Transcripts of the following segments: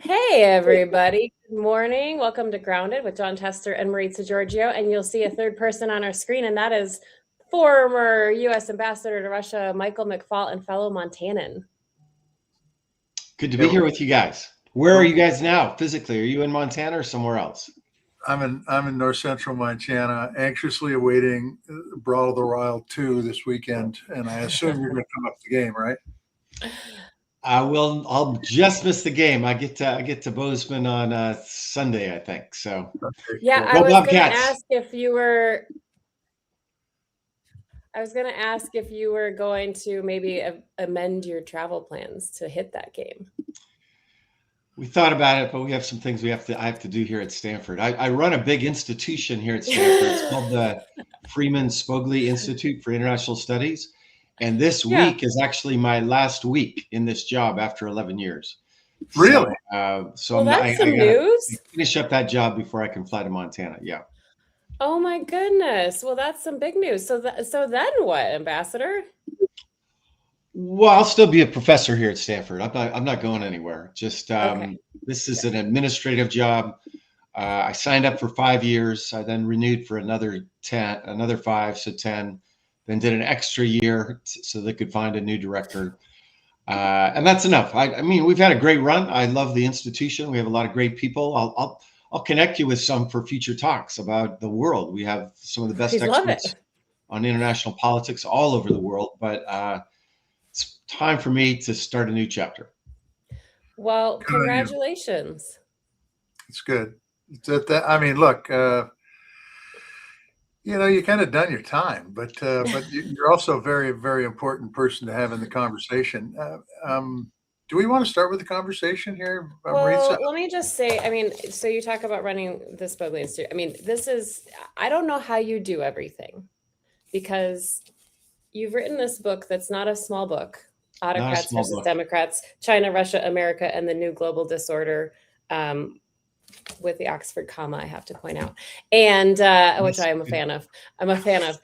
Hey, everybody. Good morning. Welcome to Grounded with John Tester and Maritza Giorgio. And you'll see a third person on our screen, and that is former U.S. Ambassador to Russia, Michael McFaul, and fellow Montanan. Good to Yeah, be here with you guys. Where are well, you guys now physically? Are you in Montana or somewhere else? I'm in north central Montana, anxiously awaiting Brawl of the Wild 2 this weekend, and I assume you're going to come up to the game, right? I'll just miss the game. I get to Bozeman on Sunday, I think. So Okay, Yeah, cool. I go was going to Bobcats. ask if you were. I was going to ask if you were going to maybe amend your travel plans to hit that game. We thought about it, but we have some things I have to do here at Stanford. I run a big institution here at Stanford. It's called the Freeman Spogli Institute for International Studies. And this Yeah. week is actually my last week in this job after 11 years. So, Really? so Well, I that's some gotta news. finish up that job before I can fly to Montana. Yeah. Oh my goodness. Well, that's some big news. So then what, Ambassador? Well, I'll still be a professor here at Stanford. I'm not going anywhere. Just Okay. this is an administrative job. I signed up for 5 years. I then renewed for another 10, another five, so 10. Then did an extra year so they could find a new director. And that's enough. I mean, we've had a great run. I love the institution. We have a lot of great people. I'll connect you with some for future talks about the world. We have some of the best We'd love experts it. on international politics all over the world. But it's time for me to start a new chapter. Well, Good on you. congratulations. It's good. I mean, look, you kind of done your time, but you're also a very, very important person to have in the conversation. Do we want to start with the conversation here, Maritza? Well, let me just say, I mean, so you talk about running the Spogli Institute. I mean, I don't know how you do everything because you've written this book that's not a small book, Not a Autocrats small versus book. Democrats, China, Russia, America, and the New Global Disorder. With the Oxford comma, I have to point out, and which Yes. I am a fan of. I'm a fan of.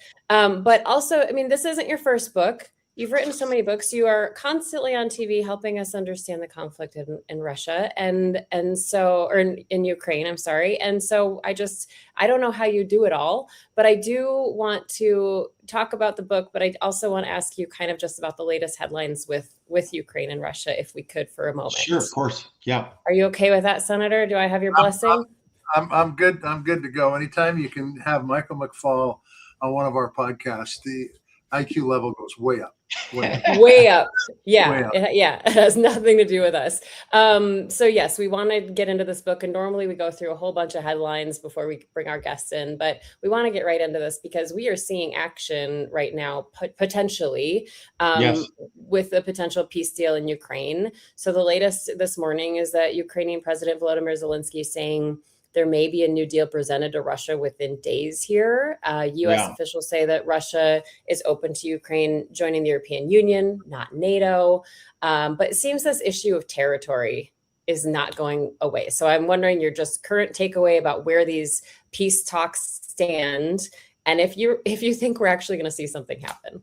But also, I mean, this isn't your first book. You've written so many books. You are constantly on TV helping us understand the conflict in Russia or in Ukraine. I'm sorry. And so I don't know how you do it all, but I do want to talk about the book. But I also want to ask you kind of just about the latest headlines with Ukraine and Russia, if we could for a Sure, moment. of course. Yeah. Are you okay with that, Senator? Do I have your I'm, blessing? I'm good. I'm good to go. Anytime you can have Michael McFaul on one of our podcasts, the IQ level goes way up, way up, Way up. way Yeah. up. Yeah. It has nothing to do with us. So yes, we want to get into this book. And normally we go through a whole bunch of headlines before we bring our guests in, but we want to get right into this because we are seeing action right now, potentially, Yes. with the potential peace deal in Ukraine. So the latest this morning is that Ukrainian President Volodymyr Zelensky is saying there may be a new deal presented to Russia within days here. U.S. Yeah. officials say that Russia is open to Ukraine joining the European Union, not NATO. But it seems this issue of territory is not going away. So I'm wondering your just current takeaway about where these peace talks stand, and if you think we're actually going to see something happen.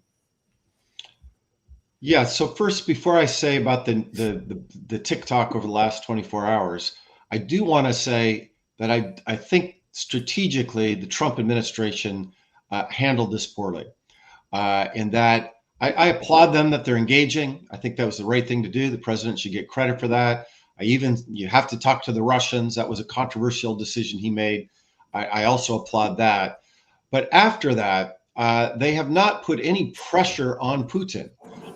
Yeah. So first, before I say about the TikTok over the last 24 hours, I do want to say that I think strategically the Trump administration handled this poorly. In that I applaud them that they're engaging. I think that was the right thing to do. The president should get credit for that. You have to talk to the Russians. That was a controversial decision he made. I also applaud that. But after that, they have not put any pressure on Putin.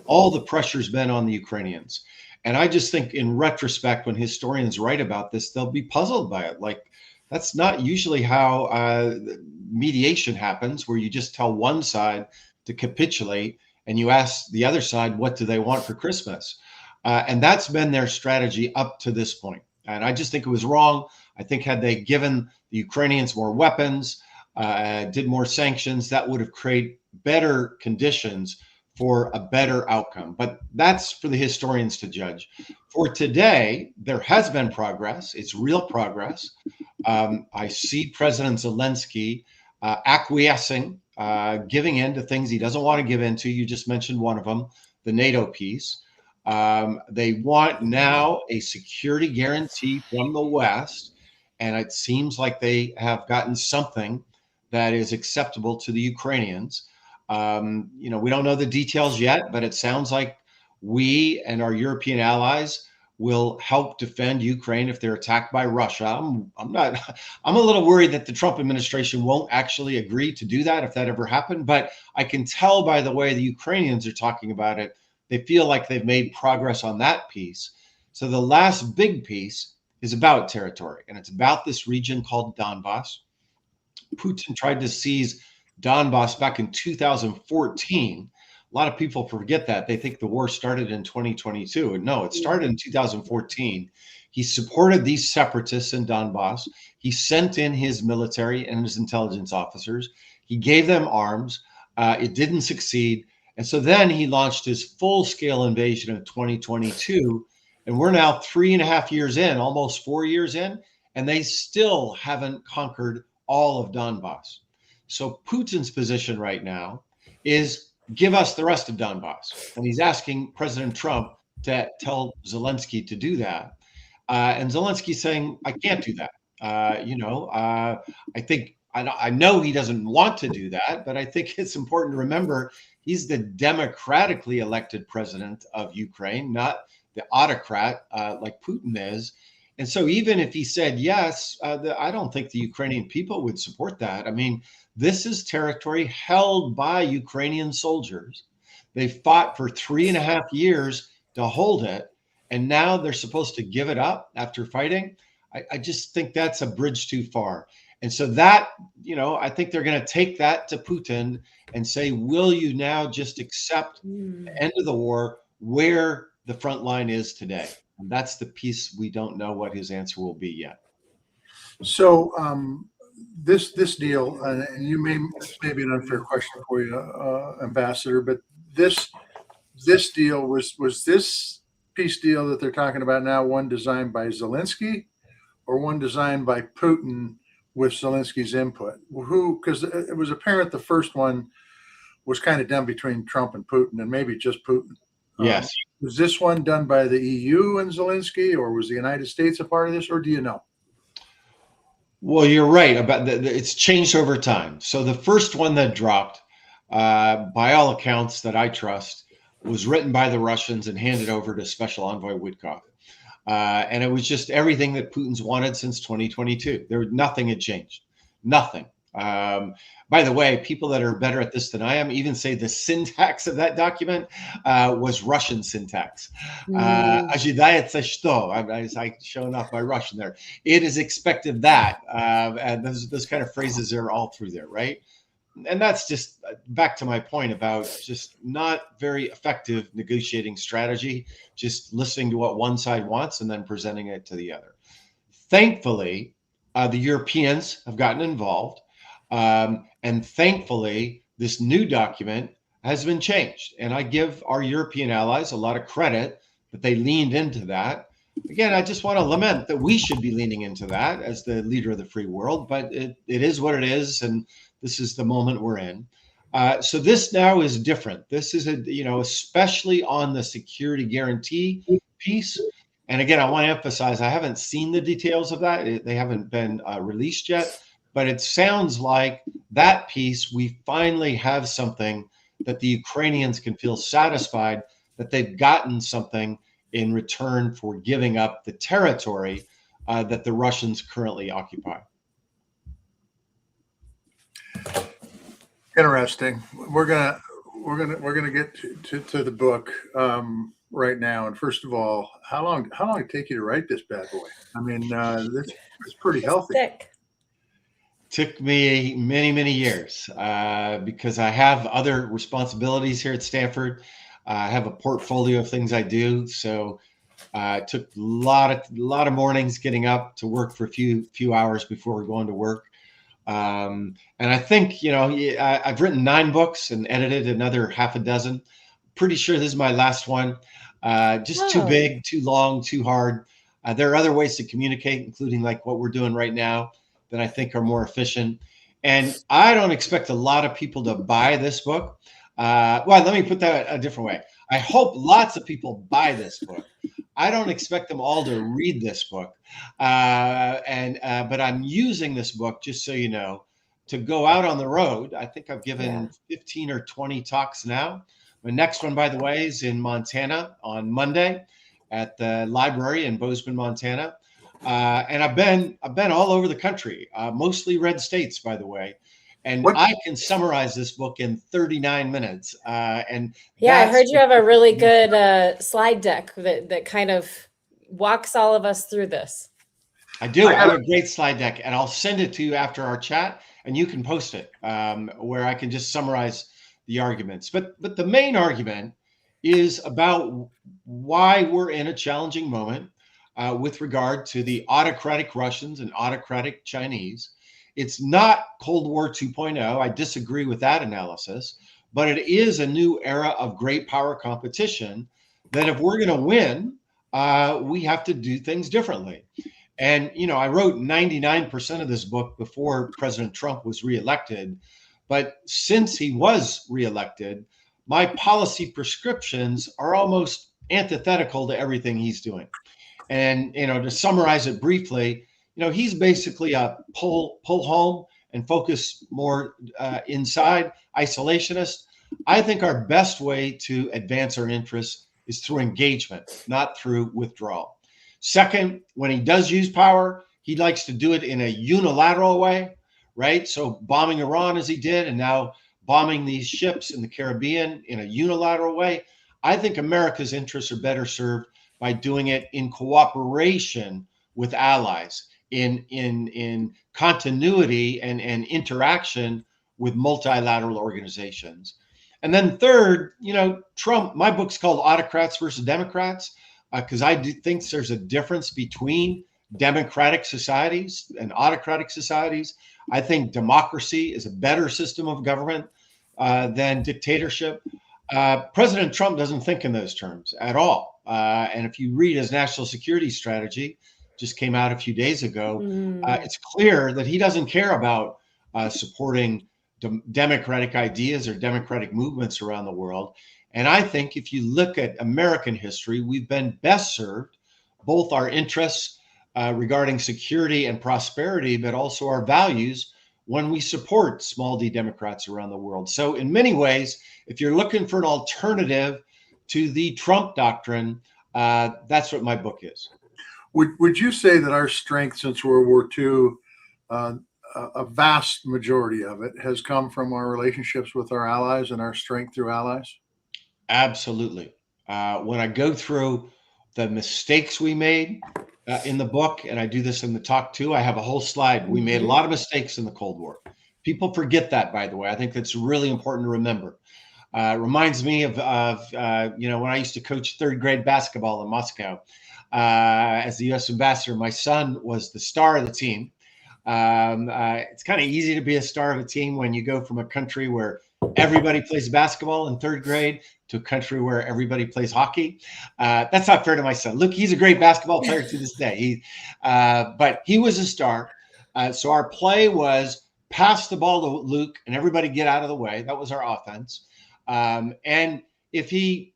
All the pressure's been on the Ukrainians. And I just think in retrospect, when historians write about this, they'll be puzzled by it. Like, that's not usually how mediation happens, where you just tell one side to capitulate and you ask the other side, what do they want for Christmas? And that's been their strategy up to this point. And I just think it was wrong. I think had they given the Ukrainians more weapons, did more sanctions, that would have created better conditions for a better outcome. But that's for the historians to judge. For today, there has been progress. It's real progress. I see President Zelensky acquiescing, giving in to things he doesn't want to give into. You just mentioned one of them, the NATO piece. They want now a security guarantee from the West, and it seems like they have gotten something that is acceptable to the Ukrainians. We don't know the details yet, but it sounds like we and our European allies will help defend Ukraine if they're attacked by Russia. I'm a little worried that the Trump administration won't actually agree to do that if that ever happened. But I can tell by the way the Ukrainians are talking about it, they feel like they've made progress on that piece. So the last big piece is about territory, and it's about this region called Donbass. Putin tried to seize Donbass back in 2014. A lot of people forget that. They think the war started in 2022. And no, it started in 2014. He supported these separatists in Donbass. He sent in his military and his intelligence officers. He gave them arms. It didn't succeed. And so then he launched his full-scale invasion in 2022. And we're now 3.5 years in, almost 4 years in, and they still haven't conquered all of Donbass. So Putin's position right now is give us the rest of Donbass. And he's asking President Trump to tell Zelensky to do that. And Zelensky's saying, I can't do that. I know he doesn't want to do that, but I think it's important to remember he's the democratically elected president of Ukraine, not the autocrat like Putin is. And so even if he said yes, I don't think the Ukrainian people would support that. I mean, this is territory held by Ukrainian soldiers. They fought for 3.5 years to hold it, and now they're supposed to give it up after fighting. I just think that's a bridge too far. And so that, I think they're going to take that to Putin and say, will you now just accept the end of the war where the front line is today? And that's the piece we don't know what his answer will be yet. So this deal, and this may be an unfair question for you, Ambassador, but this deal was this peace deal that they're talking about now one designed by Zelensky or one designed by Putin with Zelensky's input? Because it was apparent the first one was kind of done between Trump and Putin, and maybe just Putin. Yes. Was this one done by the EU and Zelensky, or was the United States a part of this, or do you know? Well, you're right about it's changed over time. So the first one that dropped, by all accounts that I trust, was written by the Russians and handed over to Special Envoy Witkoff. And it was just everything that Putin's wanted since 2022. Nothing had changed. Nothing. By the way, people that are better at this than I am even say the syntax of that document was Russian syntax. Ожидается что? I'm showing off my Russian there. It is expected that. And those kind of phrases are all through there, right? And that's just back to my point about just not very effective negotiating strategy, just listening to what one side wants and then presenting it to the other. Thankfully, the Europeans have gotten involved. And thankfully, this new document has been changed. And I give our European allies a lot of credit that they leaned into that. Again, I just want to lament that we should be leaning into that as the leader of the free world, but it is what it is. And this is the moment we're in. So this now is different. This is, especially on the security guarantee piece. And again, I want to emphasize, I haven't seen the details of that. They haven't been released yet. But it sounds like that piece, we finally have something that the Ukrainians can feel satisfied that they've gotten something in return for giving up the territory that the Russians currently occupy. Interesting. We're gonna get to the book right now. And first of all, how long did it take you to write this bad boy? I mean, it's pretty healthy. Thick. Took me many, many years because I have other responsibilities here at Stanford. I have a portfolio of things I do. So it took a lot of mornings getting up to work for a few hours before we're going to work. And I think, I've written 9 books and edited another half a dozen. Pretty sure this is my last one. Just too big, too long, too hard. There are other ways to communicate, including like what we're doing right now, that I think are more efficient. And I don't expect a lot of people to buy this book. Well, let me put that a different way. I hope lots of people buy this book. I don't expect them all to read this book, but I'm using this book, just so you know, to go out on the road. I think I've given 15 or 20 talks now. My next one, by the way, is in Montana on Monday at the library in Bozeman, Montana. And I've been all over the country, mostly red states, by the way. And I can summarize this book in 39 minutes. And yeah, I heard you have a really good slide deck that kind of walks all of us through this. I do. I have a great slide deck, and I'll send it to you after our chat, and you can post it where I can just summarize the arguments. But the main argument is about why we're in a challenging moment with regard to the autocratic Russians and autocratic Chinese. It's not Cold War 2.0. I disagree with that analysis, but it is a new era of great power competition that if we're going to win, we have to do things differently. And, you know, I wrote 99% of this book before President Trump was reelected. But since he was reelected, my policy prescriptions are almost antithetical to everything he's doing. And, you know, to summarize it briefly, you know, he's basically a pull home and focus more inside, isolationist. I think our best way to advance our interests is through engagement, not through withdrawal. Second, when he does use power, he likes to do it in a unilateral way, right? So bombing Iran as he did, and now bombing these ships in the Caribbean in a unilateral way. I think America's interests are better served by doing it in cooperation with allies, in continuity and interaction with multilateral organizations. And then third, you know, Trump, my book's called Autocrats versus Democrats, because I do think there's a difference between democratic societies and autocratic societies. I think democracy is a better system of government than dictatorship. President Trump doesn't think in those terms at all. And if you read his national security strategy, just came out a few days ago, it's clear that he doesn't care about supporting democratic ideas or democratic movements around the world. And I think if you look at American history, we've been best served, both our interests regarding security and prosperity, but also our values when we support small d Democrats around the world. So in many ways, if you're looking for an alternative to the Trump doctrine, that's what my book is. Would you say that our strength since World War II, a vast majority of it has come from our relationships with our allies and our strength through allies? Absolutely. When I go through the mistakes we made in the book, and I do this in the talk too, I have a whole slide. We made a lot of mistakes in the Cold War. People forget that, by the way. I think that's really important to remember. Reminds me of you know, when I used to coach third grade basketball in Moscow as the U.S. ambassador. My son was the star of the team. It's kind of easy to be a star of a team when you go from a country where everybody plays basketball in third grade to a country where everybody plays hockey. That's not fair to my son. Look, he's a great basketball player to this day. But he was a star. So our play was pass the ball to Luke and everybody get out of the way. That was our offense. And if he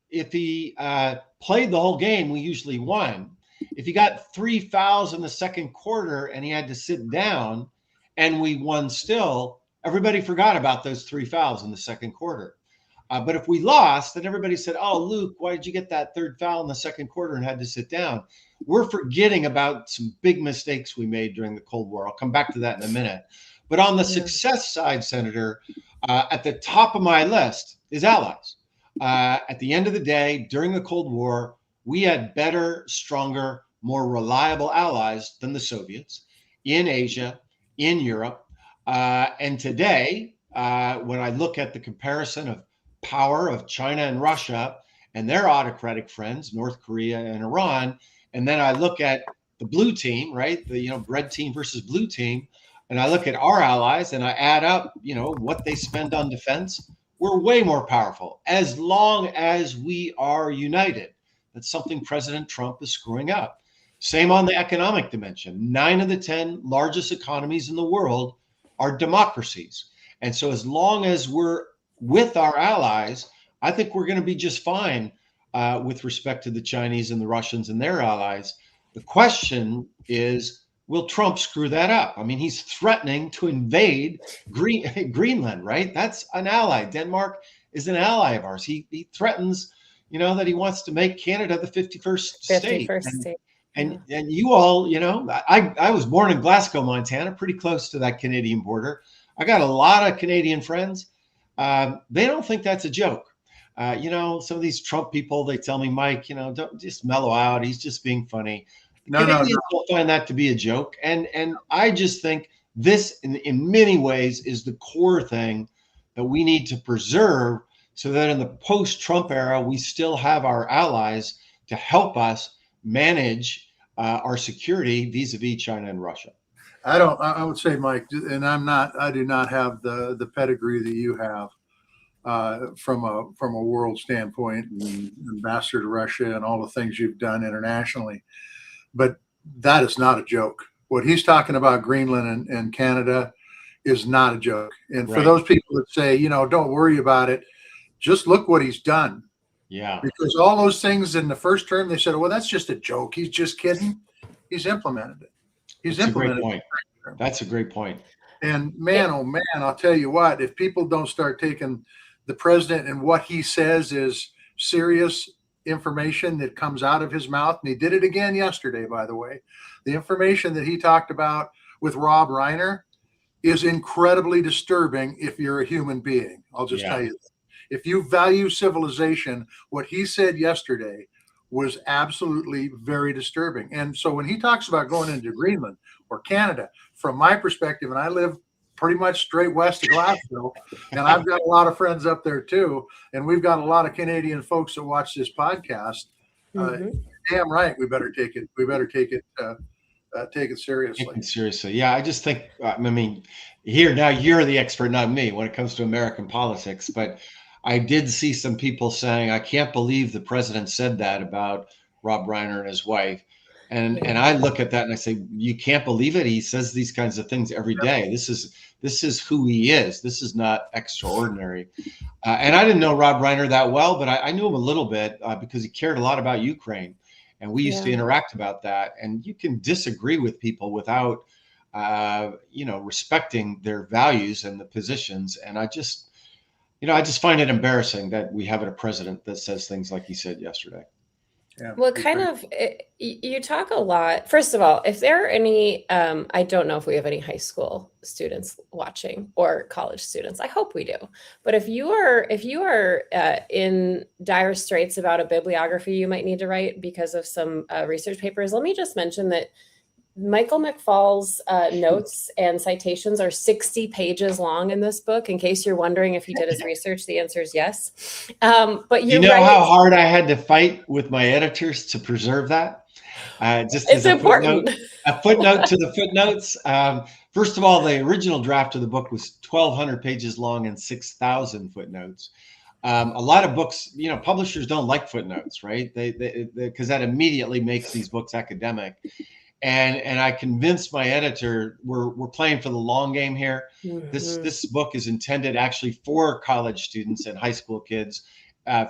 played the whole game, we usually won. If he got 3 fouls in the second quarter and he had to sit down and we won still, everybody forgot about those 3 fouls in the second quarter. But if we lost, then everybody said, oh, Luke, why did you get that third foul in the second quarter and had to sit down? We're forgetting about some big mistakes we made during the Cold War. I'll come back to that in a minute. But on the success side, Senator, at the top of my list is allies. At the end of the day, during the Cold War, we had better, stronger, more reliable allies than the Soviets in Asia, in Europe. And today, when I look at the comparison of power of China and Russia and their autocratic friends, North Korea and Iran, and then I look at the blue team, right? The, you know, red team versus blue team, and I look at our allies and I add up, you know, what they spend on defense, we're way more powerful as long as we are united. That's something President Trump is screwing up. Same on the economic dimension. 9 of the 10 largest economies in the world are democracies. And so as long as we're with our allies, I think we're going to be just fine with respect to the Chinese and the Russians and their allies. The question is, will Trump screw that up? I mean, he's threatening to invade Greenland, right? That's an ally. Denmark is an ally of ours. He threatens, that he wants to make Canada the 51st state. 51st state. And you all, I was born in Glasgow, Montana, pretty close to that Canadian border. I got a lot of Canadian friends. They don't think that's a joke. Some of these Trump people, they tell me, Mike, don't just mellow out. He's just being funny. No. Don't find that to be a joke. And I just think this, in many ways, is the core thing that we need to preserve so that in the post-Trump era, we still have our allies to help us manage our security vis-a-vis China and Russia. I would say, Mike, and I do not have the pedigree that you have from a world standpoint, and ambassador to Russia and all the things you've done internationally. But that is not a joke. What he's talking about, Greenland and Canada, is not a joke. And for those people that say, don't worry about it, just look what he's done. Yeah. Because all those things in the first term, they said, well, that's just a joke. He's just kidding. He's implemented it. That's a great point. That's a great point. And man, oh man, I'll tell you what, if people don't start taking the president and what he says is serious information that comes out of his mouth, and he did it again yesterday, by the way, the information that he talked about with Rob Reiner is incredibly disturbing if you're a human being. I'll just tell you that. If you value civilization, what he said yesterday was absolutely very disturbing. And so when he talks about going into Greenland or Canada, from my perspective, and I live pretty much straight west of Glasgow, and I've got a lot of friends up there too, and we've got a lot of Canadian folks that watch this podcast. Damn right, we better take it. We better take it seriously. Take it seriously. Yeah, I just think. Here now, you're the expert, not me, when it comes to American politics, but I did see some people saying, I can't believe the president said that about Rob Reiner and his wife. And I look at that and I say, you can't believe it. He says these kinds of things every day. This is who he is. This is not extraordinary. And I didn't know Rob Reiner that well, but I knew him a little bit because he cared a lot about Ukraine. And we used to interact about that. And you can disagree with people without, respecting their values and the positions. And I just find it embarrassing that we have a president that says things like he said yesterday. Yeah. Well, you talk a lot. First of all, if there are any, I don't know if we have any high school students watching or college students. I hope we do. But if you are in dire straits about a bibliography you might need to write because of some research papers, let me just mention that Michael McFaul's notes and citations are 60 pages long in this book. In case you're wondering if he did his research, the answer is yes. But you know how hard I had to fight with my editors to preserve that? Just it's as important. A footnote to the footnotes. First of all, the original draft of the book was 1,200 pages long and 6,000 footnotes. A lot of books, publishers don't like footnotes, right? Because that immediately makes these books academic. And I convinced my editor we're playing for the long game here. Mm-hmm. This book is intended actually for college students and high school kids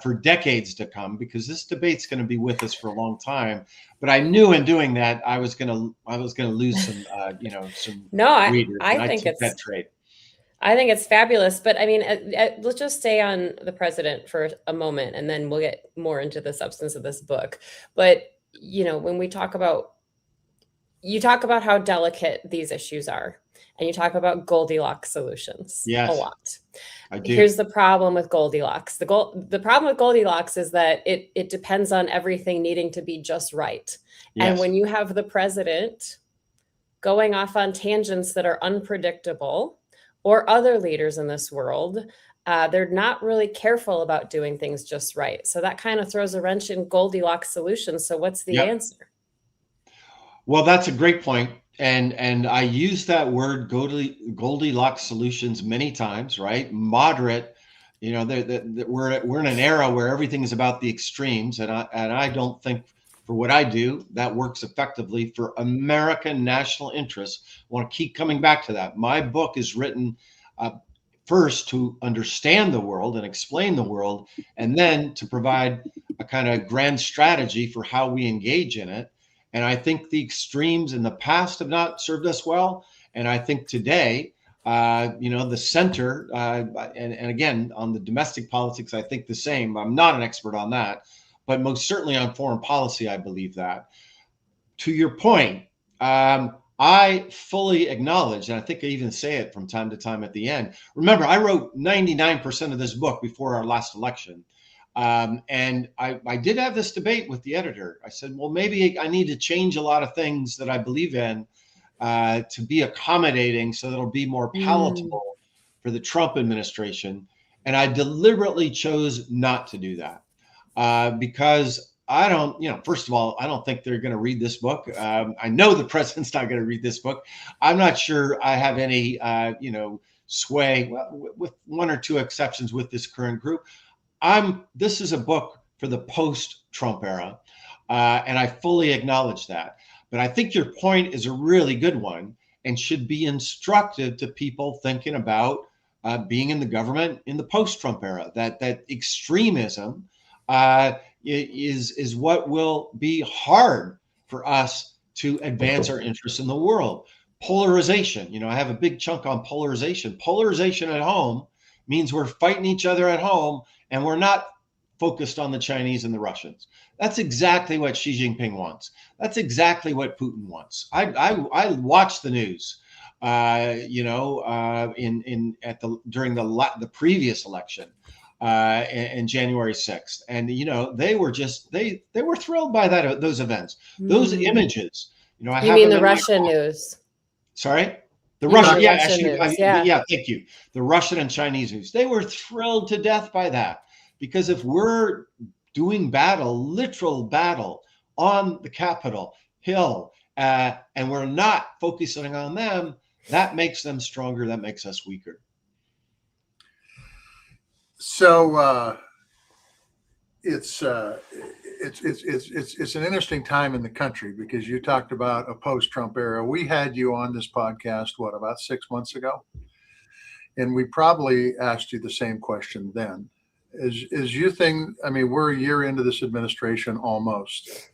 for decades to come, because this debate's going to be with us for a long time. But I knew in doing that I was going to lose some some readers. I think it's that trait. I think it's fabulous. But I mean, let's just stay on the president for a moment, and then we'll get more into the substance of this book. But when we talk about you talk about how delicate these issues are, and you talk about Goldilocks solutions a lot. I do. Here's the problem with Goldilocks. The problem with Goldilocks is that it depends on everything needing to be just right. Yes. And when you have the president going off on tangents that are unpredictable, or other leaders in this world, they're not really careful about doing things just right. So that kind of throws a wrench in Goldilocks solutions. So what's the answer? Well, that's a great point. And I use that word Goldilocks solutions many times, right? Moderate, we're in an era where everything is about the extremes. And I don't think, for what I do, that works effectively for American national interests. I want to keep coming back to that. My book is written first to understand the world and explain the world, and then to provide a kind of grand strategy for how we engage in it. And I think the extremes in the past have not served us well. And I think today, the center, and again, on the domestic politics, I think the same. I'm not an expert on that, but most certainly on foreign policy, I believe that. To your point, I fully acknowledge, and I think I even say it from time to time at the end. Remember, I wrote 99% of this book before our last election. And I did have this debate with the editor. I said, well, maybe I need to change a lot of things that I believe in to be accommodating so that it'll be more palatable for the Trump administration. And I deliberately chose not to do that because I don't, first of all, I don't think they're going to read this book. I know the president's not going to read this book. I'm not sure I have any, sway, with one or two exceptions with this current group. This is a book for the post-Trump era, and I fully acknowledge that. But I think your point is a really good one and should be instructive to people thinking about being in the government in the post-Trump era. That extremism is what will be hard for us to advance our interests in the world. Polarization, I have a big chunk on polarization. Polarization at home means we're fighting each other at home and we're not focused on the Chinese and the Russians. That's exactly what Xi Jinping wants. That's exactly what Putin wants. I watch the news, during the previous election, in January 6th, and they were thrilled by those events, those images. I you mean the Russian news? Sorry, the Russian, news. Yeah, thank you. The Russian and Chinese news. They were thrilled to death by that, because if we're doing literal battle on the Capitol Hill, and we're not focusing on them, that makes them stronger. That makes us weaker. So it's an interesting time in the country, because you talked about a post-Trump era. We had you on this podcast, about 6 months ago? And we probably asked you the same question then. As you think, we're a year into this administration almost.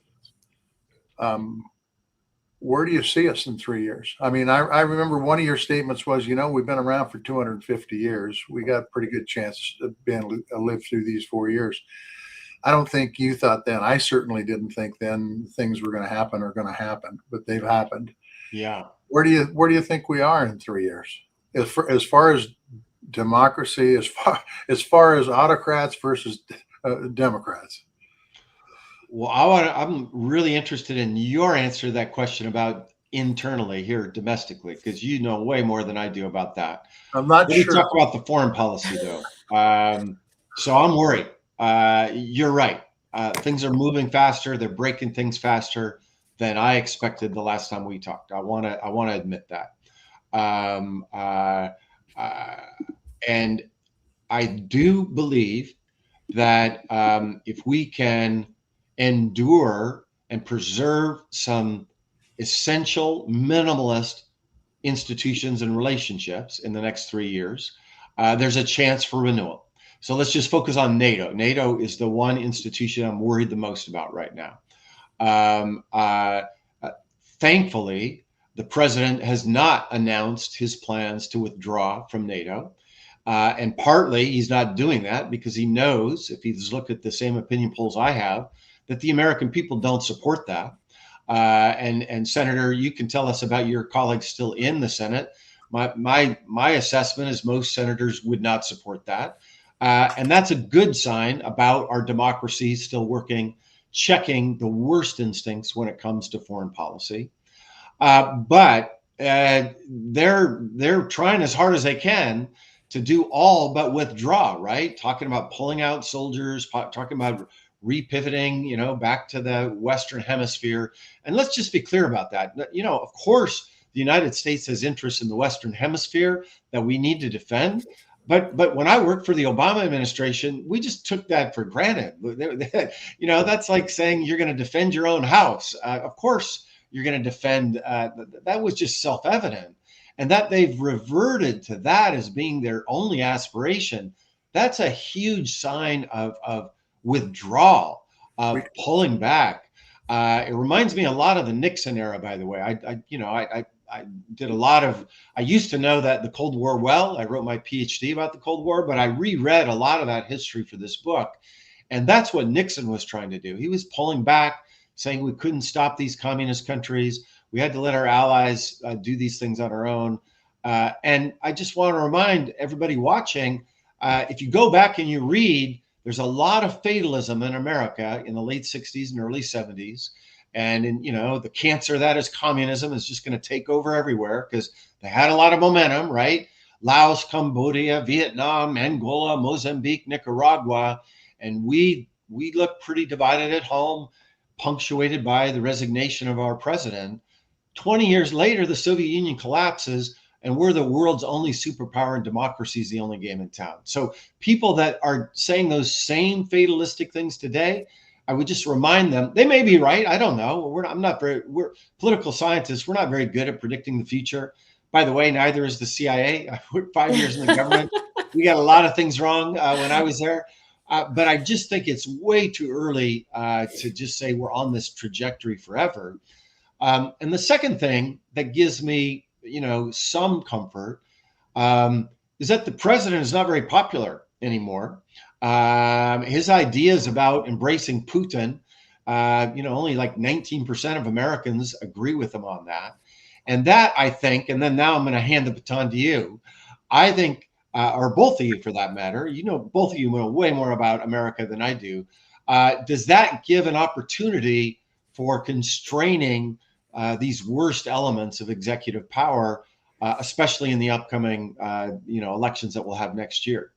Where do you see us in 3 years? I remember one of your statements was, we've been around for 250 years. We got a pretty good chance of being able to live through these 4 years. I don't think you thought then. I certainly didn't think then things were going to happen, but they've happened. Yeah. Where do you think we are in 3 years? As far as democracy, as far as autocrats versus Democrats? Well, I'm really interested in your answer to that question about internally here domestically, because you know way more than I do about that. I'm not sure. We talk about the foreign policy though. So I'm worried. You're right. Things are moving faster. They're breaking things faster than I expected the last time we talked. I want to admit that. And I do believe that if we can endure and preserve some essential minimalist institutions and relationships in the next 3 years, there's a chance for renewal. So let's just focus on NATO. NATO is the one institution I'm worried the most about right now. Thankfully, the president has not announced his plans to withdraw from NATO. And partly he's not doing that because he knows, if he's looked at the same opinion polls I have, that the American people don't support that. And Senator, you can tell us about your colleagues still in the Senate. My assessment is most senators would not support that. And that's a good sign about our democracy still working, checking the worst instincts when it comes to foreign policy. But they're trying as hard as they can to do all but withdraw, right? Talking about pulling out soldiers, talking about repivoting, back to the Western Hemisphere. And let's just be clear about that. Of course, the United States has interests in the Western Hemisphere that we need to defend. But when I worked for the Obama administration, we just took that for granted. That's like saying you're going to defend your own house. Of course, you're going to defend. That was just self-evident. And that they've reverted to that as being their only aspiration, that's a huge sign of withdrawal. pulling back. It reminds me a lot of the Nixon era, by the way. I did a lot of, I used to know that the Cold War well. I wrote my PhD about the Cold War, but I reread a lot of that history for this book. And that's what Nixon was trying to do. He was pulling back, saying we couldn't stop these communist countries. We had to let our allies do these things on our own. And I just want to remind everybody watching, if you go back and you read, there's a lot of fatalism in America in the late 60s and early 70s. And in, the cancer that is communism is just going to take over everywhere because they had a lot of momentum, right? Laos, Cambodia, Vietnam, Angola, Mozambique, Nicaragua. And we look pretty divided at home, punctuated by the resignation of our president. 20 years later, the Soviet Union collapses, and we're the world's only superpower, and democracy is the only game in town. So people that are saying those same fatalistic things today, I would just remind them, they may be right. I don't know. We're political scientists. We're not very good at predicting the future. By the way, neither is the CIA. I worked 5 years in the government. We got a lot of things wrong when I was there. But I just think it's way too early to just say we're on this trajectory forever. And the second thing that gives me, some comfort is that the president is not very popular anymore. His ideas about embracing Putin, only like 19% of Americans agree with him on that. And that, I think, and then now I'm going to hand the baton to you. I think, or both of you for that matter, both of you know way more about America than I do. Does that give an opportunity for constraining these worst elements of executive power, especially in the upcoming, elections that we'll have next year?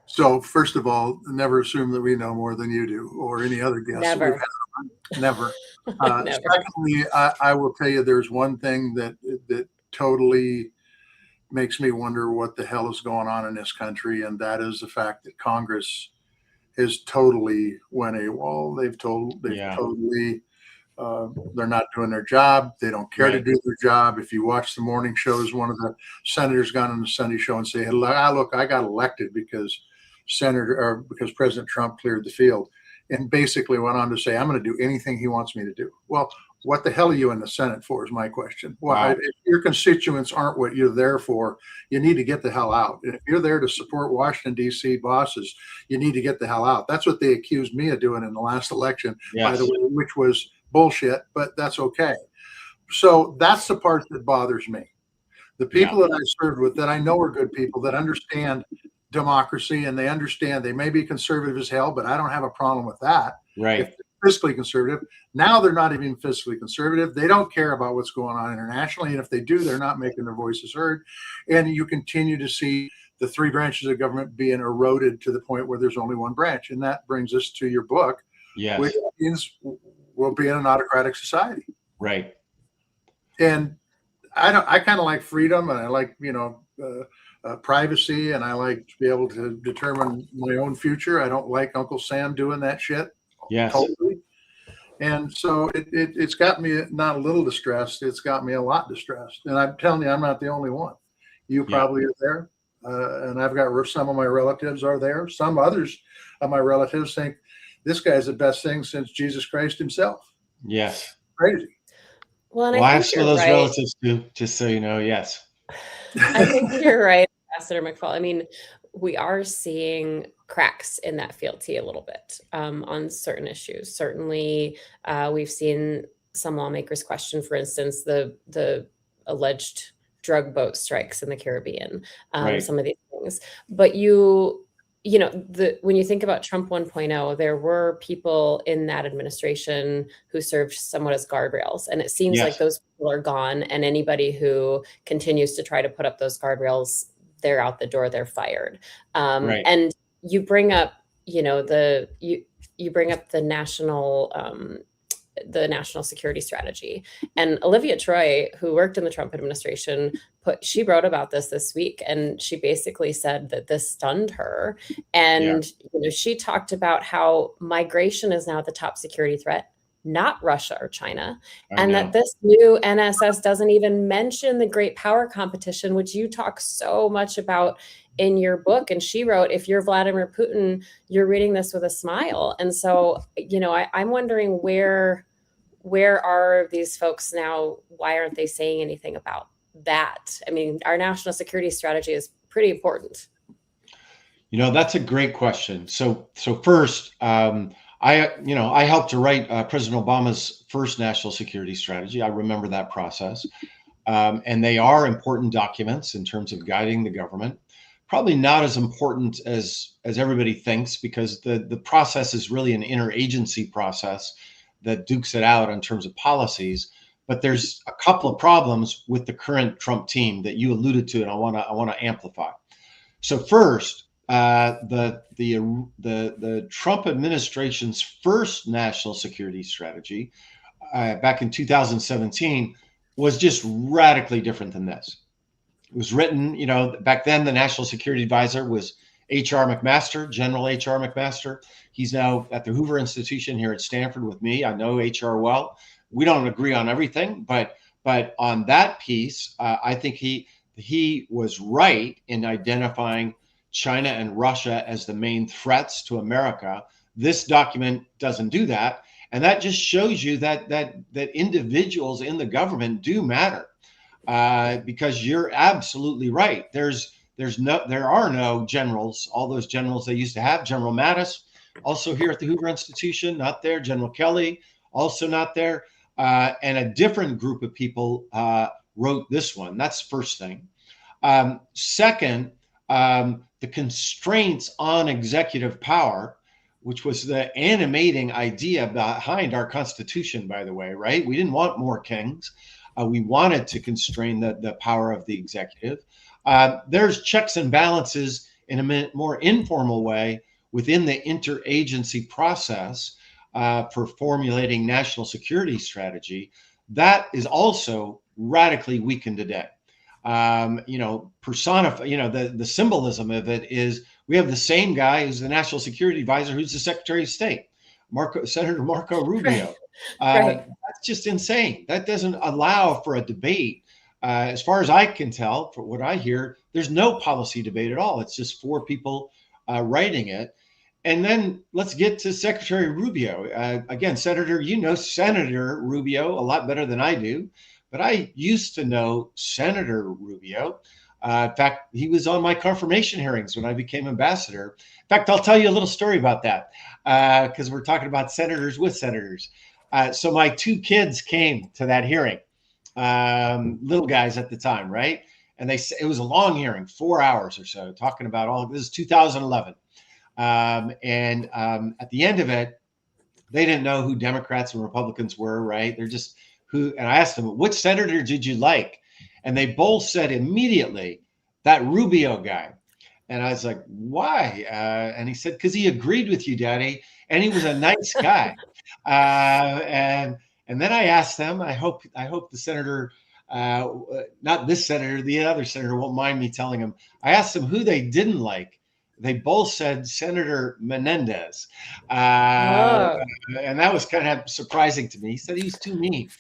So first of all, never assume that we know more than you do or any other guest. Never. Never. Never. Secondly, I will tell you, there's one thing that totally makes me wonder what the hell is going on in this country, and that is the fact that Congress has totally went AWOL. They've totally. They're not doing their job. They don't care to do their job. If you watch the morning shows, one of the senators got on the Sunday show and say, look, I got elected because President Trump cleared the field, and basically went on to say, I'm going to do anything he wants me to do. Well, what the hell are you in the Senate for is my question. Well, Wow. If your constituents aren't what you're there for, you need to get the hell out. And if you're there to support Washington, D.C. bosses, you need to get the hell out. That's what they accused me of doing in the last election, by the way, which was bullshit, but that's okay. So that's the part that bothers me. The people that I served with, that I know are good people, that understand democracy, and they understand they may be conservative as hell, but I don't have a problem with that. Right. If they're fiscally conservative, now they're not even fiscally conservative. They don't care about what's going on internationally. And if they do, they're not making their voices heard. And you continue to see the three branches of government being eroded to the point where there's only one branch. And that brings us to your book, which means we'll be in an autocratic society. Right. And I kind of like freedom, and I like, privacy, and I like to be able to determine my own future. I don't like Uncle Sam doing that shit. Yes. Totally. And so it's got me not a little distressed. It's got me a lot distressed. And I'm telling you, I'm not the only one. You probably are there. And I've got some of my relatives are there. Some others of my relatives think this guy's the best thing since Jesus Christ himself. Yes. Crazy. Well, and I I have think some of you're those right. relatives too, just so you know. Yes. I think you're right, Ambassador McFaul. I mean, we are seeing cracks in that fealty a little bit on certain issues. Certainly, we've seen some lawmakers question, for instance, the alleged drug boat strikes in the Caribbean, some of these things. But when you think about Trump 1.0, there were people in that administration who served somewhat as guardrails. And it seems like those people are gone. And anybody who continues to try to put up those guardrails, they're out the door, they're fired. And you bring up, you bring up the national security strategy. And Olivia Troy, who worked in the Trump administration, she wrote about this week, and she basically said that this stunned her. And she talked about how migration is now the top security threat, not Russia or China, that this new NSS doesn't even mention the great power competition, which you talk so much about in your book. And she wrote, if you're Vladimir Putin, you're reading this with a smile. And so, I'm wondering where are these folks now? Why aren't they saying anything about that? I mean, our national security strategy is pretty important. That's a great question. So first, I helped to write President Obama's first national security strategy. I remember that process. And they are important documents in terms of guiding the government. Probably not as important as everybody thinks, because the process is really an interagency process that dukes it out in terms of policies. But there's a couple of problems with the current Trump team that you alluded to, and I want to amplify. So first, the Trump administration's first national security strategy back in 2017 was just radically different than this. It was written, back then the national security advisor was H.R. McMaster, General H.R. McMaster. He's now at the Hoover Institution here at Stanford with me. I know H.R. well. We don't agree on everything, but on that piece, I think he was right in identifying China and Russia as the main threats to America. This document doesn't do that. And that just shows you that individuals in the government do matter, because you're absolutely right. There are no generals. All those generals they used to have, General Mattis, also here at the Hoover Institution, not there. General Kelly, also not there. And a different group of people wrote this one. That's the first thing. Second, the constraints on executive power, which was the animating idea behind our Constitution, by the way, right? We didn't want more kings. We wanted to constrain the power of the executive. There's checks and balances in a more informal way within the interagency process for formulating national security strategy. That is also radically weakened today. Personify, the symbolism of it is we have the same guy who's the national security advisor, who's the Secretary of State, Senator Marco Rubio. Right. That's just insane. That doesn't allow for a debate. As far as I can tell, from what I hear, there's no policy debate at all. It's just four people writing it. And then let's get to Secretary Rubio. Again, Senator Rubio a lot better than I do. But I used to know Senator Rubio. In fact, he was on my confirmation hearings when I became ambassador. In fact, I'll tell you a little story about that, because we're talking about senators with senators. So my two kids came to that hearing, little guys at the time, right? And it was a long hearing, 4 hours or so, talking about all of this. Is 2011. At the end of it, they didn't know who Democrats and Republicans were, right? They're just and I asked them, which senator did you like? And they both said immediately, that Rubio guy. And I was like, why? And he said, because he agreed with you, Daddy, and he was a nice guy. And then I asked them, I hope the senator, not this senator, the other senator won't mind me telling him. I asked them who they didn't like. They both said Senator Menendez. And that was kind of surprising to me. He said he was too mean.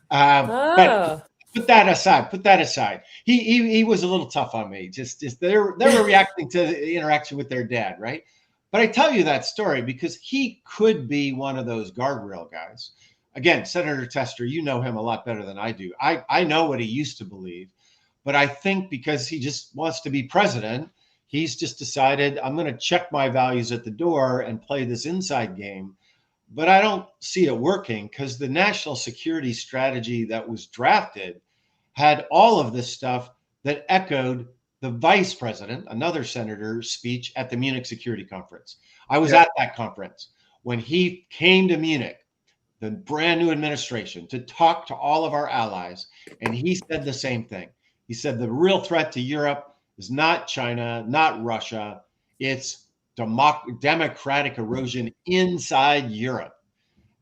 But put that aside. He was a little tough on me. Just they were reacting to the interaction with their dad, right? But I tell you that story because he could be one of those guardrail guys. Again, Senator Tester, you know him a lot better than I do. I know what he used to believe, but I think because he just wants to be president, he's just decided, I'm going to check my values at the door and play this inside game. But I don't see it working because the national security strategy that was drafted had all of this stuff that echoed the vice president, another senator's speech at the Munich Security Conference. I was at that conference when he came to Munich, the brand new administration, to talk to all of our allies. And he said the same thing. He said the real threat to Europe is not China, not Russia. It's democratic erosion inside Europe.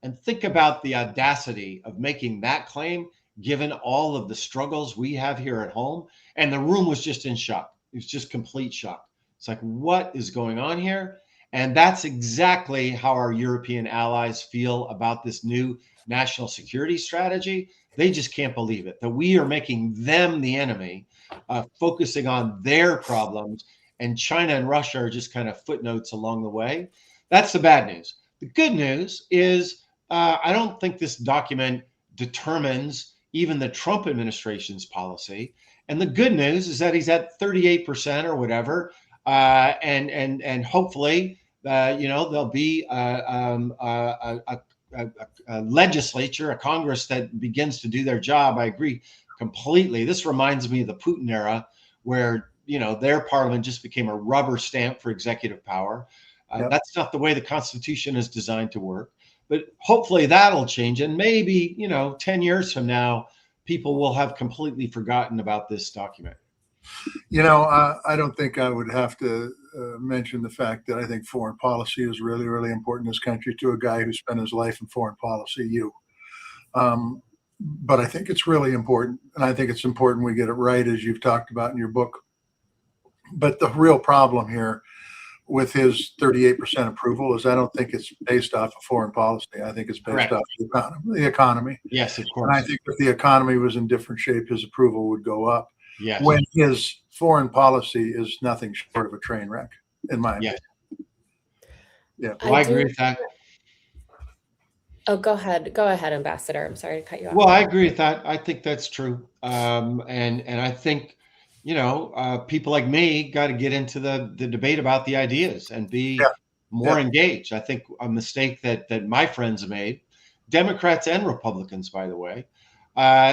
And think about the audacity of making that claim, given all of the struggles we have here at home. And the room was just in shock. It was just complete shock. It's like, what is going on here? And that's exactly how our European allies feel about this new national security strategy. They just can't believe it, that we are making them the enemy, focusing on their problems and China and Russia are just kind of footnotes along the way. That's the bad news. The good news is I don't think this document determines even the Trump administration's policy. And the good news is that he's at 38% or whatever, and hopefully, there'll be a legislature, a Congress that begins to do their job. I agree completely. This reminds me of the Putin era, where their parliament just became a rubber stamp for executive power. Yep. That's not the way the Constitution is designed to work. But hopefully that'll change, and maybe 10 years from now, people will have completely forgotten about this document. I don't think I would have to mention the fact that I think foreign policy is really, really important in this country to a guy who spent his life in foreign policy, but I think it's really important, and I think it's important we get it right, as you've talked about in your book. But the real problem here with his 38% approval is I don't think it's based off of foreign policy. I think it's based off the economy. Yes, of course. And I think if the economy was in different shape, his approval would go up. Yes. When his foreign policy is nothing short of a train wreck, in my opinion. Yeah. Well, I agree with that. Oh, go ahead, Ambassador. I'm sorry to cut you off. Well, I agree with that. I think that's true. And I think, people like me got to get into the debate about the ideas and be more engaged. I think a mistake that my friends made, Democrats and Republicans, by the way,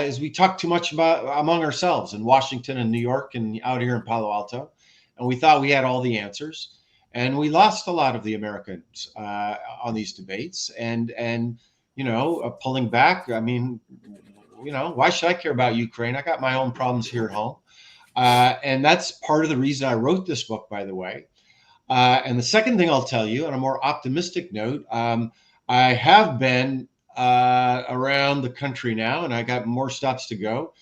is we talk too much about among ourselves in Washington and New York and out here in Palo Alto. And we thought we had all the answers. And we lost a lot of the Americans on these debates. And pulling back, I mean, why should I care about Ukraine? I got my own problems here at home. And that's part of the reason I wrote this book, by the way. And the second thing I'll tell you, on a more optimistic note, I have been around the country now, and I got more stops to go.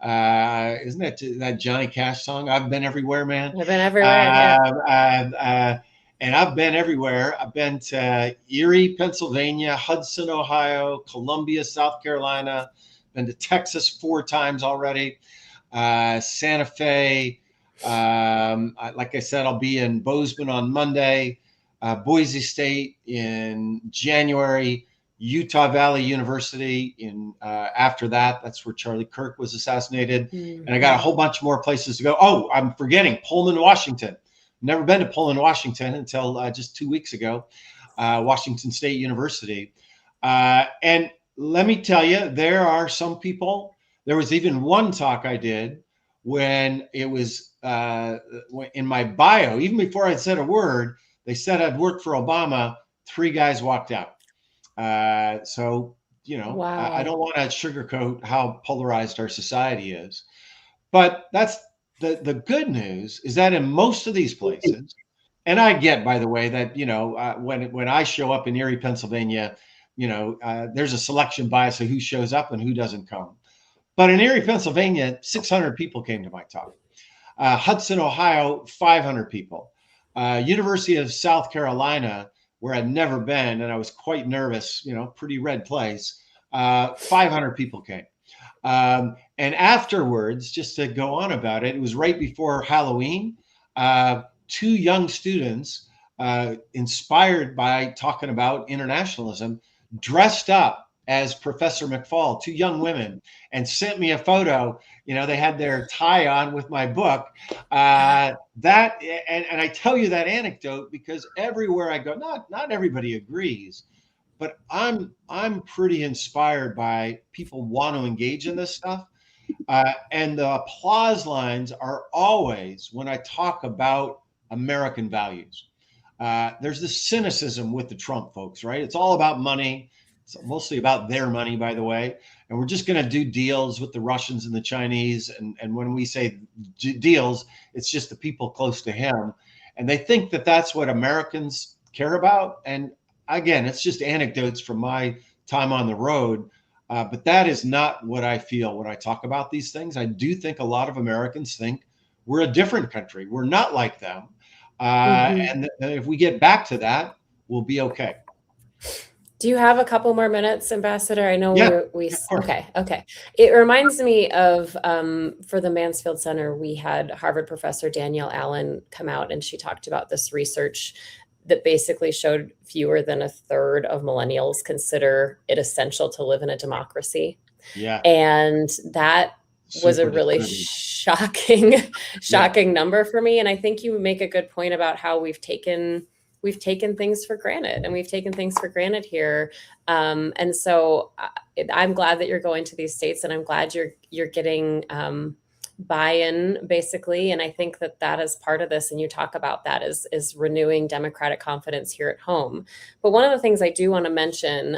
Isn't that Johnny Cash song? I've been everywhere, man. I've been everywhere. And I've been everywhere. I've been to Erie, Pennsylvania, Hudson, Ohio, Columbia, South Carolina. Been to Texas 4 times already. Santa Fe. Like I said, I'll be in Bozeman on Monday. Boise State in January. Utah Valley University in after that. That's where Charlie Kirk was assassinated. And I got a whole bunch more places to go. Oh, I'm forgetting Pullman, Washington. Never been to Pullman, Washington until just 2 weeks ago. Washington State University. And let me tell you, there are some people. There was even one talk I did when it was in my bio, even before I'd said a word, they said I'd worked for Obama. 3 guys walked out. So, wow. I don't want to sugarcoat how polarized our society is, but that's the good news is that in most of these places, and I get, by the way, that, when I show up in Erie, Pennsylvania, there's a selection bias of who shows up and who doesn't come. But in Erie, Pennsylvania, 600 people came to my talk. Hudson, Ohio, 500 people. University of South Carolina, where I'd never been, and I was quite nervous, pretty red place, 500 people came. And afterwards, just to go on about it, it was right before Halloween. 2 young students, inspired by talking about internationalism, dressed up as Professor McFaul, 2 young women, and sent me a photo. They had their tie on with my book. And I tell you that anecdote because everywhere I go, not everybody agrees, but I'm pretty inspired by people want to engage in this stuff. And the applause lines are always when I talk about American values. There's this cynicism with the Trump folks, right? It's all about money. It's mostly about their money, by the way. And we're just going to do deals with the Russians and the Chinese. And when we say deals, it's just the people close to him. And they think that that's what Americans care about. And again, it's just anecdotes from my time on the road. But that is not what I feel when I talk about these things. I do think a lot of Americans think we're a different country. We're not like them. And if we get back to that, we'll be okay. Do you have a couple more minutes, Ambassador? I know Yeah, we of course. okay. It reminds me of for the Mansfield Center, we had Harvard professor Danielle Allen come out, and she talked about this research that basically showed fewer than a third of millennials consider it essential to live in a democracy. Yeah, And that was a super really disturbing. shocking Yeah, number for me. And I think you make a good point about how we've taken things for granted, and we've taken things for granted here. And so I'm glad that you're going to these states, and I'm glad you're getting buy-in, basically. And I think that that is part of this. And you talk about that is renewing democratic confidence here at home. But one of the things I do want to mention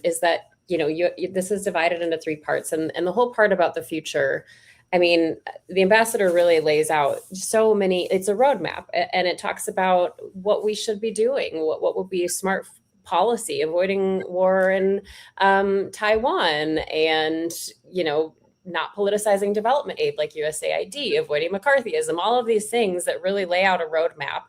is that, you know, this is divided into three parts, and the whole part about the future. I mean, the ambassador really lays out so many. It's a roadmap, and it talks about what we should be doing, what would be a smart policy, avoiding war in Taiwan, and, you know, not politicizing development aid like USAID, avoiding McCarthyism, all of these things that really lay out a roadmap.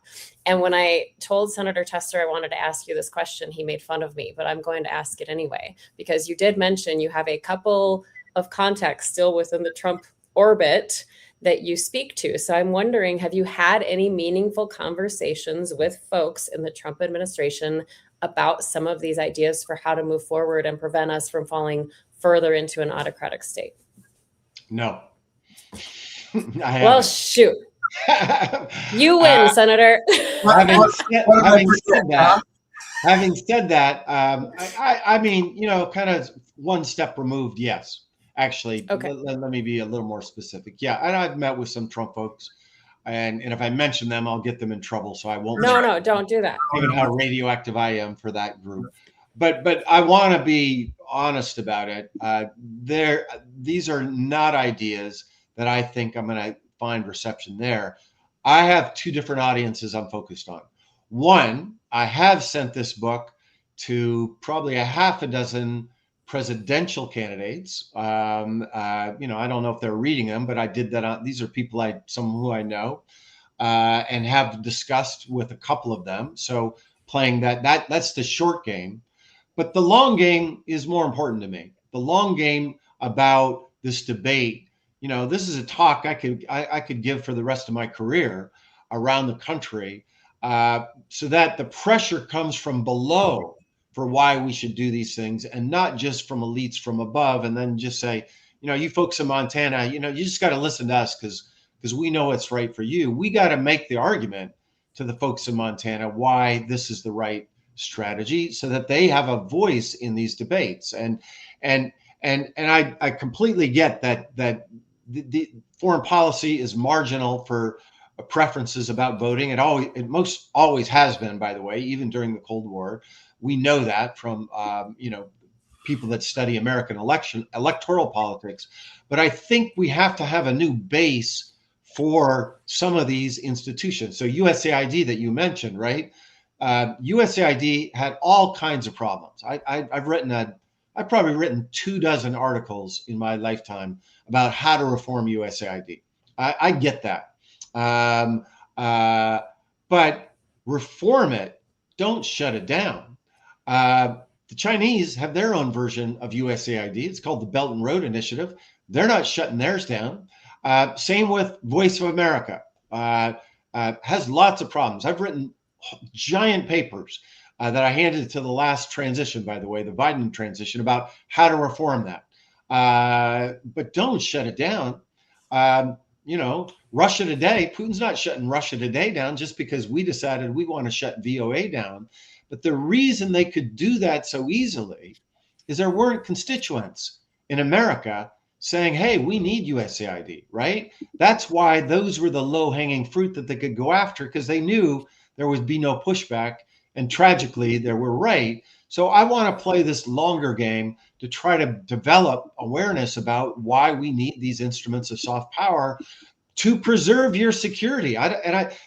And when I told Senator Tester I wanted to ask you this question, he made fun of me, but I'm going to ask it anyway, because you did mention you have a couple of contacts still within the Trump orbit that you speak to. So I'm wondering, have you had any meaningful conversations with folks in the Trump administration about some of these ideas for how to move forward and prevent us from falling further into an autocratic state? no, Well, shoot. You win, Senator. Having said that, I mean, you know, kind of one step removed. Yes, actually, Okay. let me be a little more specific. Yeah, and I've met with some Trump folks, and if I mention them, I'll get them in trouble. So I won't. No, don't do that. Given how radioactive I am for that group, but I want to be honest about it. These are not ideas that I think I'm going to find reception there. I have two different audiences I'm focused on. One, I have sent this book to probably a half a dozen presidential candidates. You know, I don't know if they're reading them, but I did that. These are people some who I know, and have discussed with a couple of them. So playing that's the short game, but the long game is more important to me. The long game about this debate. You know, this is a talk I could give for the rest of my career around the country, so that the pressure comes from below for why we should do these things, and not just from elites from above, and then just say, you know, you folks in Montana, you know, you just got to listen to us because we know what's right for you. We got to make the argument to the folks in Montana why this is the right strategy, so that they have a voice in these debates. And I completely get that the foreign policy is marginal for preferences about voting. It most always has been, by the way, even during the Cold War. We know that from you know, people that study American electoral politics. But I think we have to have a new base for some of these institutions. So USAID that you mentioned, right? USAID had all kinds of problems. I've probably written 24 articles in my lifetime about how to reform USAID. I get that. But reform it, don't shut it down. The Chinese have their own version of USAID. It's called the Belt and Road Initiative. They're not shutting theirs down. Same with Voice of America. Has lots of problems. I've written giant papers that I handed to the last transition, by the way, the Biden transition, about how to reform that. But don't shut it down. You know, Russia Today, Putin's not shutting Russia Today down just because we decided we want to shut VOA down. But the reason they could do that so easily is there weren't constituents in America saying, hey, we need USAID, right? That's why those were the low-hanging fruit that they could go after, because they knew there would be no pushback. And tragically, they were right. So I want to play this longer game to try to develop awareness about why we need these instruments of soft power to preserve your security.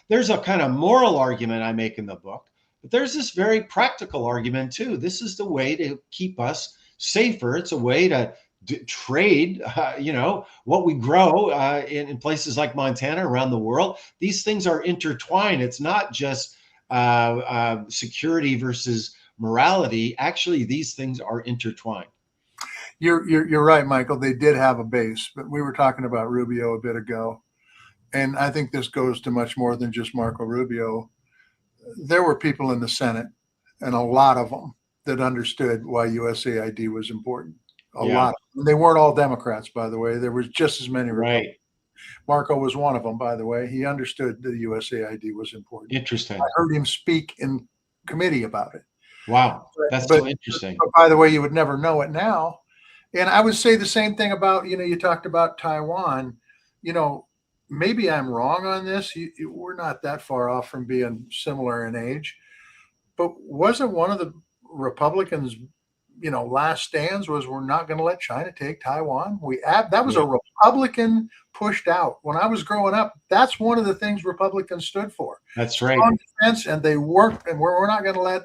There's a kind of moral argument I make in the book, but there's this very practical argument too. This is the way to keep us safer. It's a way to trade, you know, what we grow in places like Montana around the world. These things are intertwined. It's not just security versus morality, actually, these things are intertwined. You're right, Michael. They did have a base, but we were talking about Rubio a bit ago. And I think this goes to much more than just Marco Rubio. There were people in the Senate, and a lot of them, that understood why USAID was important. A lot. They weren't all Democrats, by the way. There was just as many Republicans. Right. Marco was one of them, by the way. He understood the USAID was important. Interesting. I heard him speak in committee about it. Wow. That's so interesting. But by the way, you would never know it now. And I would say the same thing about, you talked about Taiwan. Maybe I'm wrong on this. We're not that far off from being similar in age. But wasn't one of the Republicans, last stands was we're not going to let China take Taiwan? That was a Republican pushed out. When I was growing up, that's one of the things Republicans stood for. That's right. Strong defense, and they worked, and we're not going to let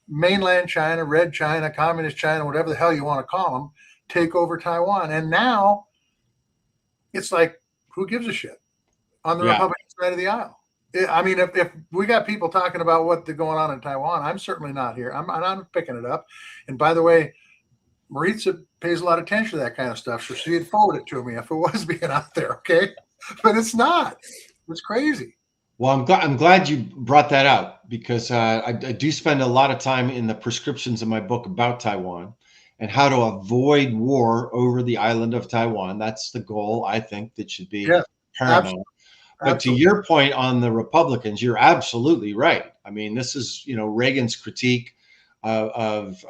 mainland China, red China, communist China, whatever the hell you want to call them, take over Taiwan. And now it's like, who gives a shit on the Republican side of the aisle? I mean, if we got people talking about what's going on in Taiwan, I'm certainly not here. I'm not picking it up. And by the way, Maritza pays a lot of attention to that kind of stuff, so she'd forward it to me if it was being out there, okay? But it's not. It's crazy. Well, I'm glad you brought that up, because I do spend a lot of time in the prescriptions in my book about Taiwan and how to avoid war over the island of Taiwan. That's the goal, I think, that should be paramount. Absolutely. But to your point on the Republicans, you're absolutely right. I mean, this is, Reagan's critique of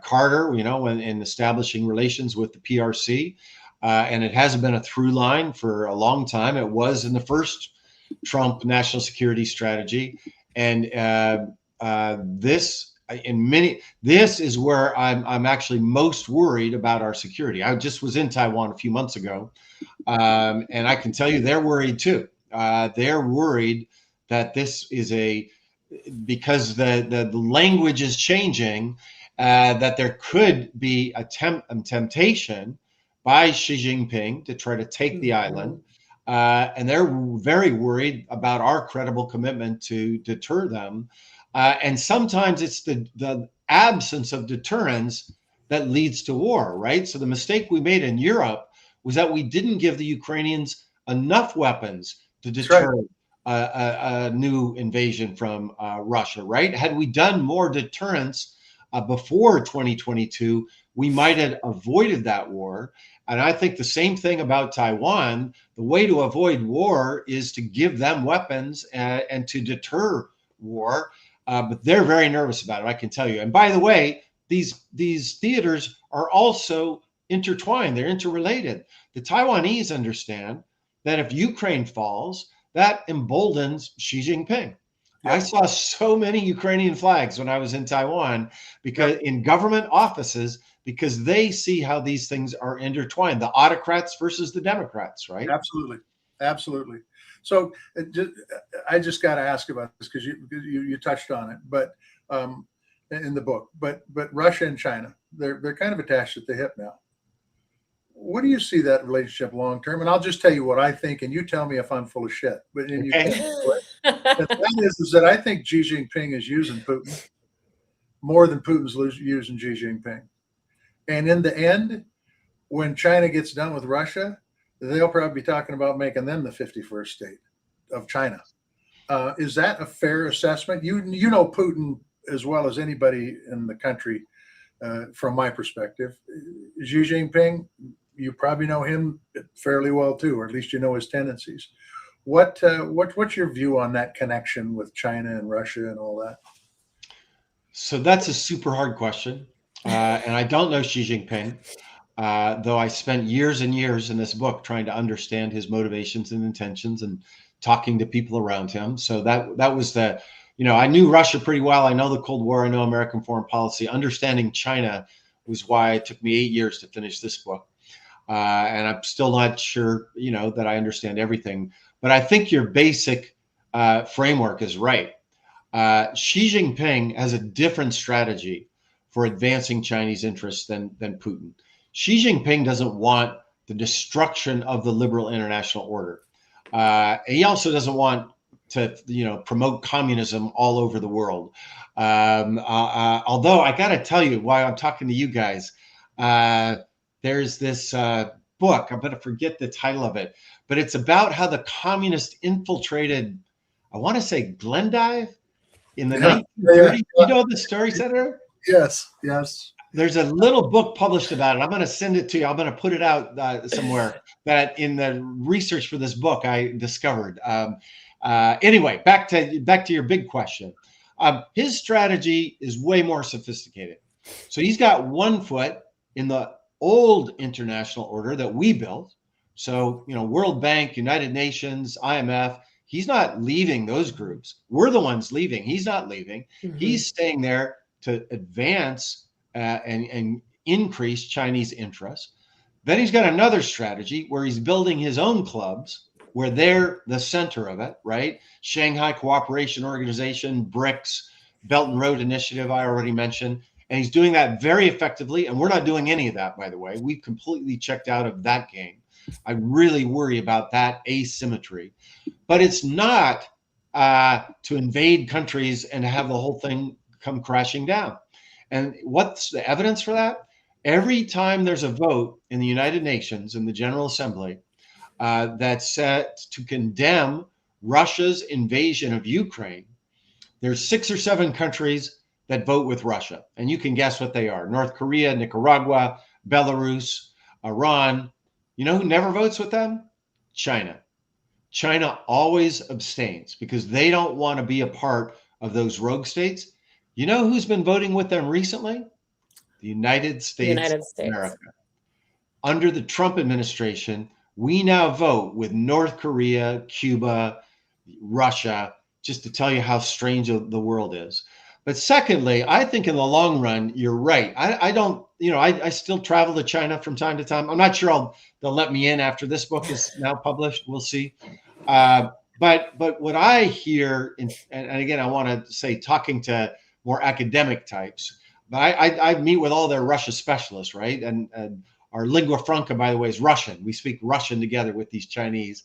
Carter, in establishing relations with the PRC. And it hasn't been a through line for a long time. It was in the first Trump national security strategy. And this is where I'm actually most worried about our security. I just was in Taiwan a few months ago. And I can tell you they're worried too. They're worried that this is because the language is changing, that there could be a temptation by Xi Jinping to try to take the island. And they're very worried about our credible commitment to deter them. And sometimes it's the absence of deterrence that leads to war, right? So the mistake we made in Europe was that we didn't give the Ukrainians enough weapons to deter a new invasion from Russia, right? Had we done more deterrence before 2022, we might have avoided that war. And I think the same thing about Taiwan. The way to avoid war is to give them weapons and to deter war. But they're very nervous about it, I can tell you. And by the way, these theaters are also intertwined. They're interrelated. The Taiwanese understand that if Ukraine falls, that emboldens Xi Jinping. Yeah. I saw so many Ukrainian flags when I was in Taiwan because in government offices, because they see how these things are intertwined, the autocrats versus the Democrats, right? Absolutely. Absolutely. So I just got to ask about this because you touched on it, but in the book, but Russia and China, they're kind of attached at the hip now. What do you see that relationship long term? And I'll just tell you what I think, and you tell me if I'm full of shit. But you and that is that I think Xi Jinping is using Putin more than Putin's using Xi Jinping. And in the end, when China gets done with Russia, they'll probably be talking about making them the 51st state of China. Is that a fair assessment? You know Putin as well as anybody in the country, from my perspective. Xi Jinping, you probably know him fairly well too, or at least you know his tendencies. What's your view on that connection with China and Russia and all that? So that's a super hard question, and I don't know Xi Jinping. Though I spent years and years in this book trying to understand his motivations and intentions and talking to people around him. So that was I knew Russia pretty well. I know the Cold War. I know American foreign policy. Understanding China was why it took me 8 years to finish this book. And I'm still not sure, that I understand everything. But I think your basic framework is right. Xi Jinping has a different strategy for advancing Chinese interests than Putin. Xi Jinping doesn't want the destruction of the liberal international order. He also doesn't want to promote communism all over the world. Although I got to tell you, while I'm talking to you guys, there's this book. I'm going to forget the title of it, but it's about how the communists infiltrated, I want to say Glendive in the 1930s. You know the story, Senator? Yes, yes. There's a little book published about it. I'm going to send it to you. I'm going to put it out somewhere that in the research for this book I discovered. Anyway, back to your big question. His strategy is way more sophisticated. So he's got one foot in the old international order that we built. So, World Bank, United Nations, IMF, he's not leaving those groups. We're the ones leaving. He's not leaving. Mm-hmm. He's staying there to advance and increase Chinese interests. Then he's got another strategy where he's building his own clubs, where they're the center of it, right? Shanghai Cooperation Organization, BRICS, Belt and Road Initiative, I already mentioned. And he's doing that very effectively. And we're not doing any of that, by the way. We've completely checked out of that game. I really worry about that asymmetry. But it's not to invade countries and have the whole thing come crashing down. And what's the evidence for that? Every time there's a vote in the United Nations, in the General Assembly, that's set to condemn Russia's invasion of Ukraine, there's 6 or 7 countries that vote with Russia. And you can guess what they are: North Korea, Nicaragua, Belarus, Iran. You know who never votes with them? China. China always abstains because they don't want to be a part of those rogue states. You know who's been voting with them recently? The United States of America. Under the Trump administration, we now vote with North Korea, Cuba, Russia, just to tell you how strange the world is. But secondly, I think in the long run, you're right. I still travel to China from time to time. I'm not sure they'll let me in after this book is now published. We'll see. But what I hear, and again, I want to say, talking to more academic types, but I meet with all their Russia specialists, right? And our lingua franca, by the way, is Russian. We speak Russian together with these Chinese.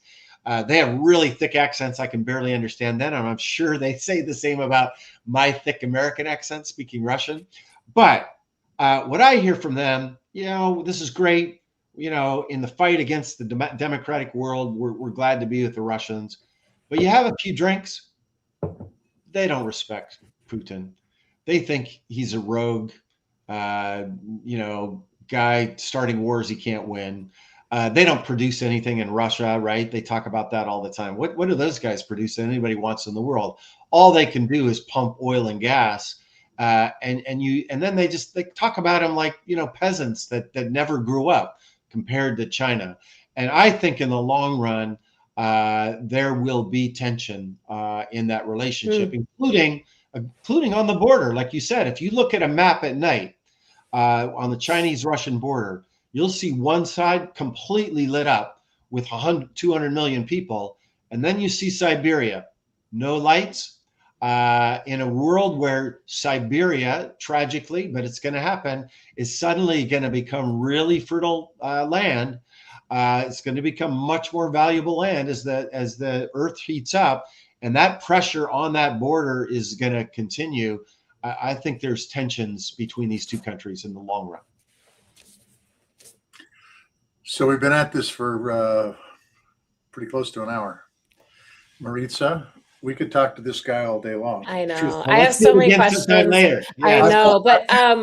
They have really thick accents. I can barely understand them. And I'm sure they say the same about my thick American accent speaking Russian. But what I hear from them, this is great. In the fight against the democratic world, we're glad to be with the Russians. But you have a few drinks, they don't respect Putin. They think he's a rogue, guy starting wars he can't win. They don't produce anything in Russia, right? They talk about that all the time. What do those guys produce that anybody wants in the world? All they can do is pump oil and gas, and then they talk about them like peasants that never grew up compared to China. And I think in the long run, there will be tension in that relationship, including on the border. Like you said, if you look at a map at night on the Chinese-Russian border, you'll see one side completely lit up with 200 million people. And then you see Siberia, no lights. In a world where Siberia, tragically, but it's going to happen, is suddenly going to become really fertile land. It's going to become much more valuable land as the earth heats up. And that pressure on that border is going to continue. I think there's tensions between these two countries in the long run. So we've been at this for pretty close to an hour. Maritza, we could talk to this guy all day long. I know. I have so many questions. Later. Yeah. I know, but I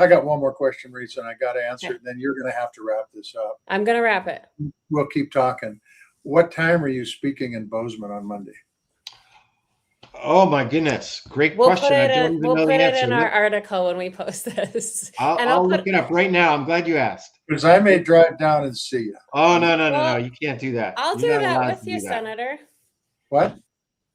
got one more question, Maritza, and I got to answer it. Then you're going to have to wrap this up. I'm going to wrap it. We'll keep talking. What time are you speaking in Bozeman on Monday? Oh my goodness. Great question. We'll put it in our article when we post this. I'll look it up right now. I'm glad you asked. Because I may drive down and see you. Oh, no. You can't do that. I'll do that with you, Senator. What?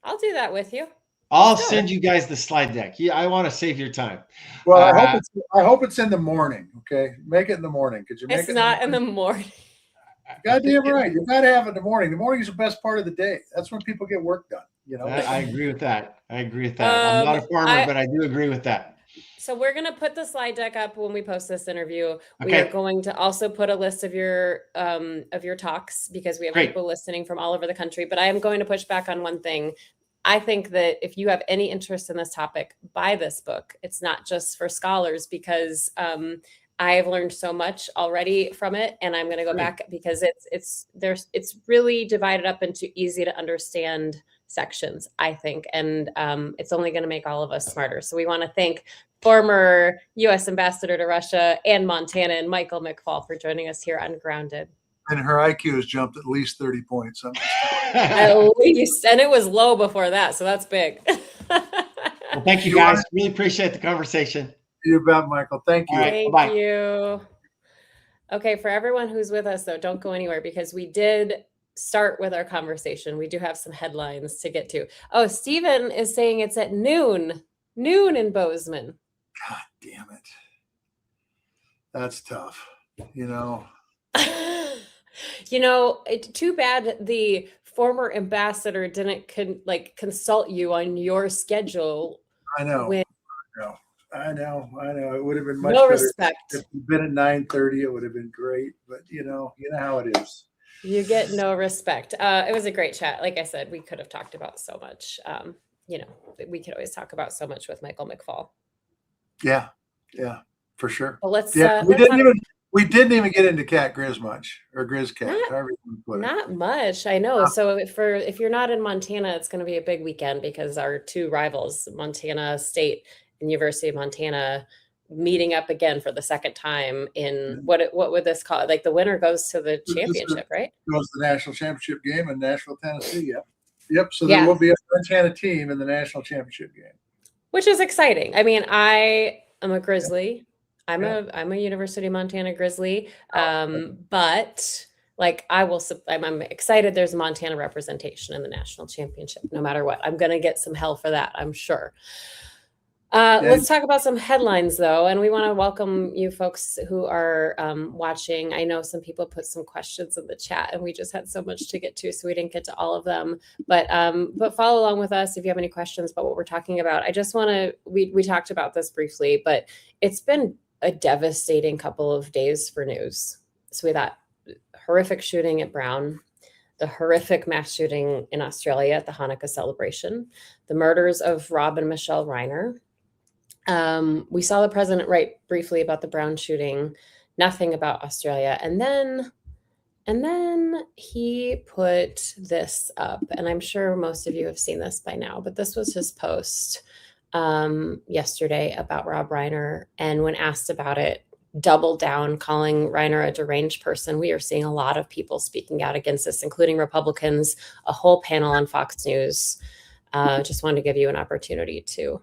I'll do that with you. I'll send you guys the slide deck. Yeah, I want to save your time. Well, I hope it's in the morning. Okay, make it in the morning. Could you make it? It's not in the morning. Goddamn right. You got to have it in the morning. The morning is the best part of the day. That's when people get work done. I agree with that. I'm not a farmer, but I do agree with that. So we're going to put the slide deck up when we post this interview. We Okay. are going to also put a list of your talks, because we have Great. people listening from all over the country. But I am going to push back on one thing. I think that if you have any interest in this topic, buy this book. It's not just for scholars, because I have learned so much already from it, and I'm going to go back because it's really divided up into easy to understand sections, I think, and it's only going to make all of us smarter. So we want to thank former U.S. Ambassador to Russia and Montana, and Michael McFaul, for joining us here on Grounded. And her IQ has jumped at least 30 points. At least, and it was low before that, so that's big. Well, thank you, guys. Really appreciate the conversation. You bet, Michael. Thank you. All right, Thank bye-bye. you. Okay, for everyone who's with us, though, don't go anywhere, because we did start with our conversation. We do have some headlines to get to. Oh, Stephen is saying it's at noon in Bozeman. God damn it. That's tough. You know, Too bad the former ambassador didn't consult you on your schedule. I know. When I know. It would have been much no better. respect. If you'd been at 9:30, it would have been great. But you know how it is. You get no respect. It was a great chat. Like I said, we could have talked about so much. We could always talk about so much with Michael McFaul. Yeah, for sure. But let's. We didn't even get into Cat Grizz much, or Grizz Cat. Not much. I know. So if you're not in Montana, it's going to be a big weekend, because our two rivals, Montana State and University of Montana, meeting up again for the second time in what would this call? Like, the winner goes to the championship, right? Goes to the national championship game in Nashville, Tennessee. Yep. So there will be a Montana team in the national championship game, which is exciting. I mean, I am a Grizzly. I'm a University of Montana Grizzly. But like, I'm excited there's Montana representation in the national championship, no matter what. I'm going to get some hell for that, I'm sure. Let's talk about some headlines, though, and we want to welcome you folks who are watching. I know some people put some questions in the chat, and we just had so much to get to, so we didn't get to all of them. But follow along with us if you have any questions about what we're talking about. I just want to, we talked about this briefly, but it's been a devastating couple of days for news. So we thought, horrific shooting at Brown, the horrific mass shooting in Australia at the Hanukkah celebration, the murders of Rob and Michelle Reiner. We saw the president write briefly about the Brown shooting, nothing about Australia. And then he put this up, and I'm sure most of you have seen this by now, but this was his post yesterday about Rob Reiner. And when asked about it, doubled down, calling Reiner a deranged person. We are seeing a lot of people speaking out against this, including Republicans, a whole panel on Fox News. Just wanted to give you an opportunity to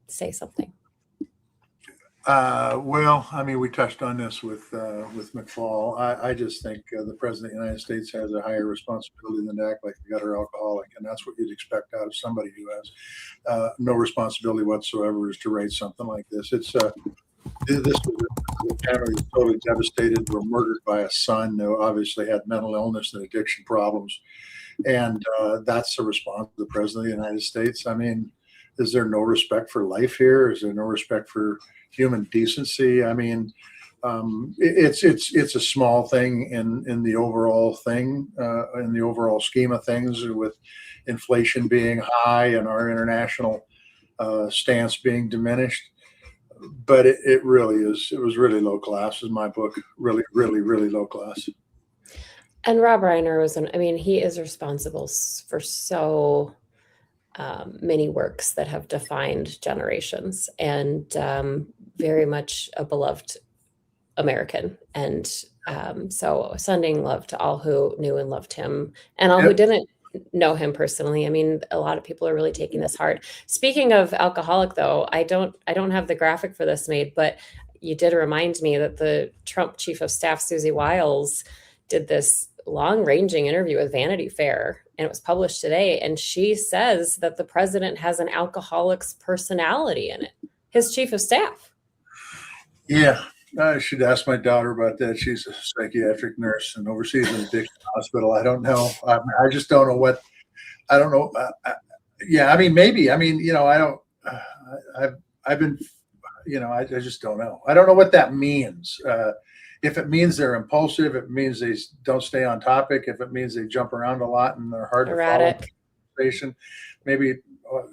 say something. Well, I mean, we touched on this with McFaul. I just think the president of the United States has a higher responsibility than to act like a gutter alcoholic, and that's what you'd expect out of somebody who has no responsibility whatsoever, is to write something like this. This was a family was totally devastated. Were murdered by a son who obviously had mental illness and addiction problems, and that's the response of the president of the United States. I mean, is there no respect for life here? Is there no respect for human decency? I mean, it's a small thing in the overall thing, in the overall scheme of things, with inflation being high and our international stance being diminished. But it really is. It was really low class, in my book. Really, really, really low class. And Rob Reiner he is responsible for so many works that have defined generations, and very much a beloved American. And so sending love to all who knew and loved him, and all who didn't know him personally. I mean, a lot of people are really taking this hard. Speaking of alcoholic, though, I don't have the graphic for this made, but you did remind me that the Trump chief of staff, Susie Wiles, did this long-ranging interview with Vanity Fair, and it was published today. And she says that the president has an alcoholic's personality in it, his chief of staff. Yeah, I should ask my daughter about that. She's a psychiatric nurse and oversees an addiction hospital. I don't know. I just don't know what. I don't know. Yeah, I mean, maybe. I mean, I don't. I've been I just don't know. I don't know what that means. If it means they're impulsive, it means they don't stay on topic. If it means they jump around a lot and they're hard erratic. to follow, maybe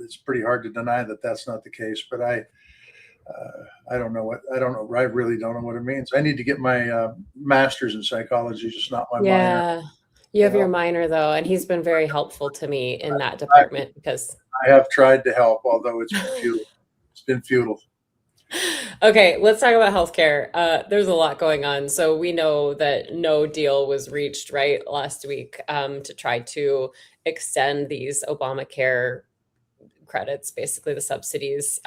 it's pretty hard to deny that that's not the case. But I don't know I really don't know what it means. I need to get my master's in psychology, just not my minor. Yeah. You have your minor though, and he's been very helpful to me in that department because I have tried to help, although it's been futile. It's been futile. Okay, let's talk about healthcare. There's a lot going on. So we know that no deal was reached, right, last week to try to extend these Obamacare credits, basically the subsidies,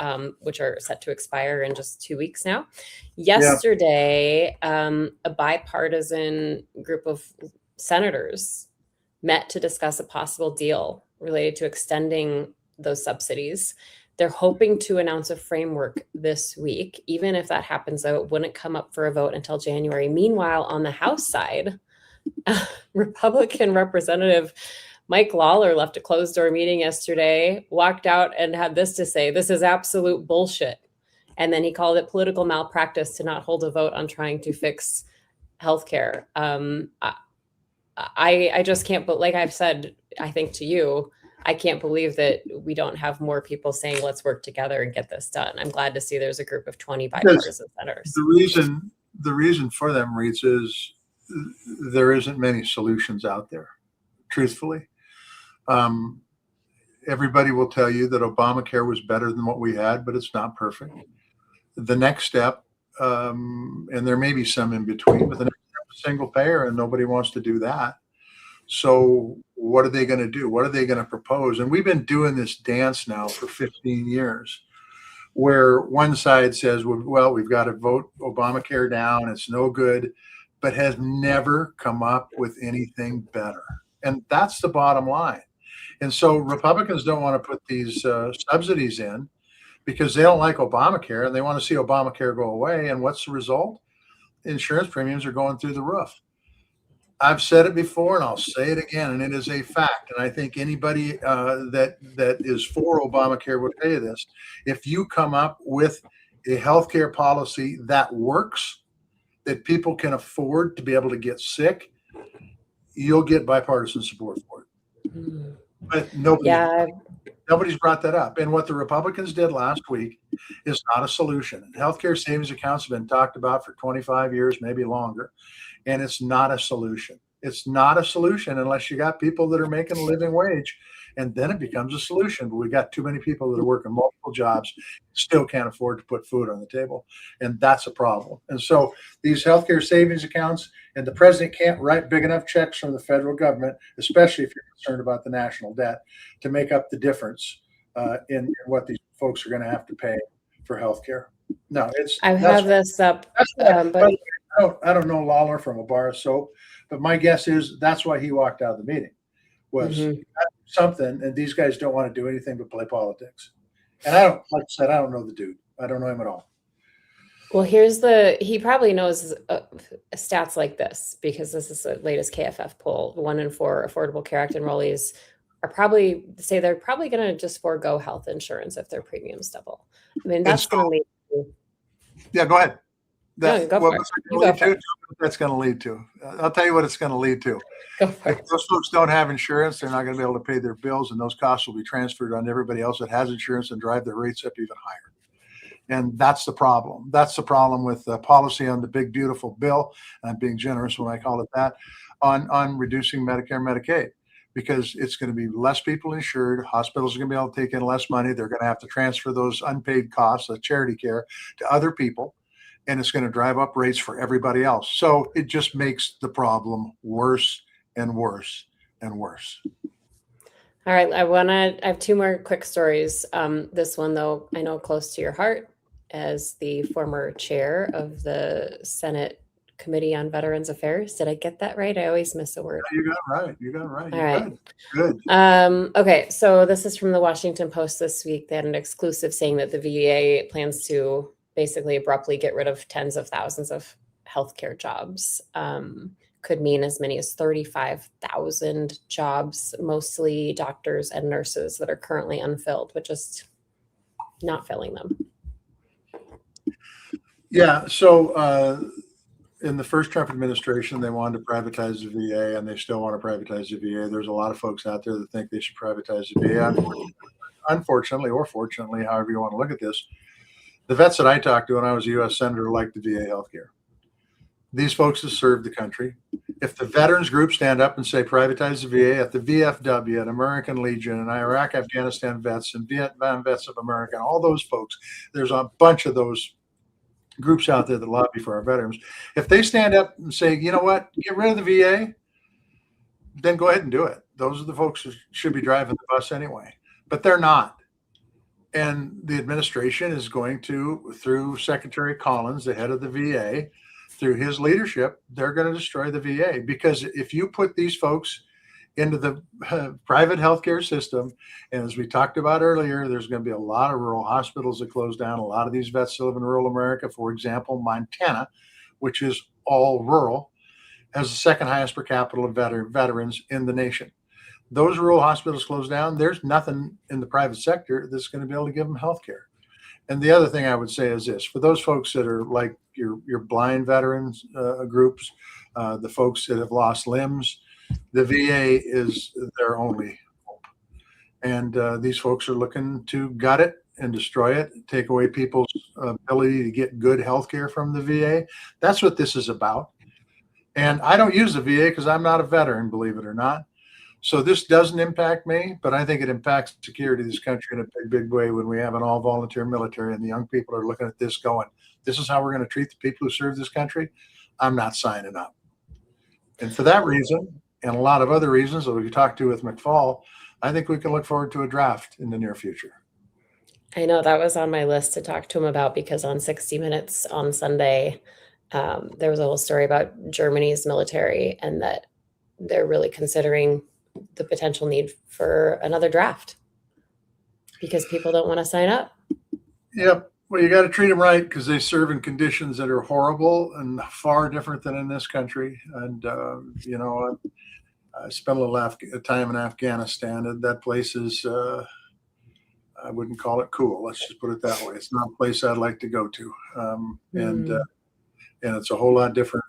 which are set to expire in just 2 weeks now. Yesterday, a bipartisan group of senators met to discuss a possible deal related to extending those subsidies. They're hoping to announce a framework this week. Even if that happens, though, it wouldn't come up for a vote until January. Meanwhile, on the House side, Republican Representative Mike Lawler left a closed-door meeting yesterday, walked out and had this to say: "This is absolute bullshit." And then he called it political malpractice to not hold a vote on trying to fix healthcare. I just can't, but like I've said, I think to you, I can't believe that we don't have more people saying, let's work together and get this done. I'm glad to see there's a group of 20 bipartisan senators. The reason for them, Reeds, is there isn't many solutions out there, truthfully. Everybody will tell you that Obamacare was better than what we had, but it's not perfect. The next step, and there may be some in between, but the next step is single payer, and nobody wants to do that. So what are they going to do? What are they going to propose? And we've been doing this dance now for 15 years, where one side says, well, we've got to vote Obamacare down. It's no good, but has never come up with anything better. And that's the bottom line. And so Republicans don't want to put these subsidies in because they don't like Obamacare and they want to see Obamacare go away. And what's the result? Insurance premiums are going through the roof. I've said it before and I'll say it again, and it is a fact. And I think anybody that is for Obamacare will tell you this. If you come up with a healthcare policy that works, that people can afford to be able to get sick, you'll get bipartisan support for it. But nobody's brought that up. And what the Republicans did last week is not a solution. Healthcare savings accounts have been talked about for 25 years, maybe longer. And it's not a solution. It's not a solution unless you got people that are making a living wage, and then it becomes a solution. But we got too many people that are working multiple jobs, still can't afford to put food on the table, and that's a problem. And so these healthcare savings accounts, and the president can't write big enough checks from the federal government, especially if you're concerned about the national debt, to make up the difference in what these folks are going to have to pay for healthcare. No, I have this up, but I don't know Lawler from a bar of soap, but my guess is that's why he walked out of the meeting, was something, and these guys don't want to do anything but play politics. And like I said, I don't know the dude. I don't know him at all. Well, he probably knows stats like this because this is the latest KFF poll. 1 in 4 Affordable Care Act enrollees they're probably going to just forego health insurance if their premiums double. I mean, that's going to lead to. Yeah, go ahead. That's going to lead to. I'll tell you what it's going to lead to. If those folks don't have insurance, they're not going to be able to pay their bills, and those costs will be transferred on everybody else that has insurance and drive their rates up even higher. And that's the problem. That's the problem with the policy on the big, beautiful bill. And I'm being generous when I call it that, on reducing Medicare and Medicaid, because it's going to be less people insured. Hospitals are going to be able to take in less money. They're going to have to transfer those unpaid costs of charity care to other people. And it's going to drive up rates for everybody else. So it just makes the problem worse and worse and worse. All right. I have 2 more quick stories. This one, though, I know close to your heart as the former chair of the Senate Committee on Veterans Affairs. Did I get that right? I always miss a word. You got it right. All right. Good. Okay. So this is from the Washington Post this week. They had an exclusive saying that the VA plans to basically abruptly get rid of tens of thousands of healthcare jobs. Could mean as many as 35,000 jobs, mostly doctors and nurses that are currently unfilled, but just not filling them. Yeah. So in the first Trump administration, they wanted to privatize the VA, and they still want to privatize the VA. There's a lot of folks out there that think they should privatize the VA. Unfortunately, or fortunately, however you want to look at this, the vets that I talked to when I was a U.S. Senator liked the VA healthcare. These folks have served the country. If the veterans group stand up and say privatize the VA, at the VFW, and American Legion, and Iraq, Afghanistan vets, and Vietnam vets of America, and all those folks, there's a bunch of those groups out there that lobby for our veterans. If they stand up and say, you know what, get rid of the VA, then go ahead and do it. Those are the folks who should be driving the bus anyway, but they're not. And the administration is going to, through Secretary Collins, the head of the VA, through his leadership, they're going to destroy the VA. Because if you put these folks into the private healthcare system, and as we talked about earlier, there's going to be a lot of rural hospitals that close down. A lot of these vets live in rural America. For example, Montana, which is all rural, has the second highest per capita of veterans in the nation. Those rural hospitals close down. There's nothing in the private sector that's going to be able to give them health care. And the other thing I would say is this: for those folks that are like your blind veterans groups, the folks that have lost limbs, the VA is their only hope. And these folks are looking to gut it and destroy it, take away people's ability to get good health care from the VA. That's what this is about. And I don't use the VA because I'm not a veteran, believe it or not. So this doesn't impact me, but I think it impacts security of this country in a big, big way when we have an all-volunteer military and the young people are looking at this going, this is how we're going to treat the people who serve this country. I'm not signing up. And for that reason, and a lot of other reasons that we talked to with McFaul, I think we can look forward to a draft in the near future. I know that was on my list to talk to him about, because on 60 Minutes on Sunday, there was a whole story about Germany's military and that they're really considering the potential need for another draft because people don't want to sign up. Yep. Well, you got to treat them right because they serve in conditions that are horrible and far different than in this country. And, you know, I spent a little time in Afghanistan, and that place is, I wouldn't call it cool. Let's just put it that way. It's not a place I'd like to go to. And it's a whole lot different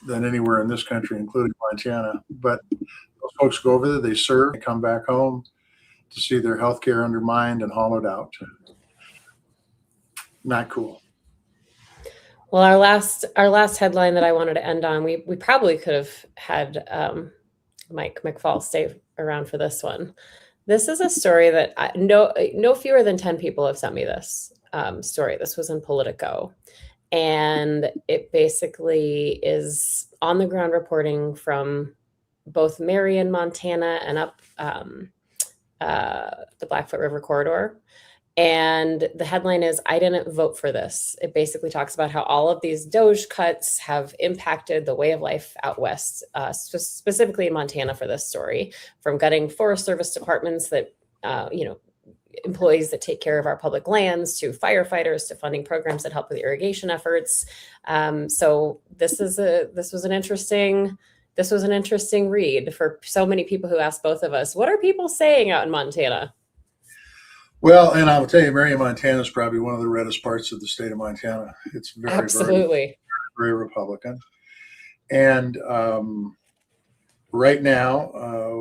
than anywhere in this country, including Montana. But those folks go over there, they serve, they come back home to see their health care undermined and hollowed out. Not cool. Well, our last headline that I wanted to end on, we probably could have had Mike McFaul stay around for this one. This is a story that no fewer than 10 people have sent me this story. This was in Politico. And it basically is on the ground reporting from both Marion, Montana, and up the Blackfoot River corridor. And the headline is, "I didn't vote for this." It basically talks about how all of these Doge cuts have impacted the way of life out west, specifically in Montana for this story, from gutting Forest Service departments that, employees that take care of our public lands, to firefighters, to funding programs that help with irrigation efforts. So this was an interesting read for so many people who asked both of us, what are people saying out in Montana? Well, and I'll tell you, Marion, Montana is probably one of the reddest parts of the state of Montana. It's very, absolutely very, very Republican. And right now,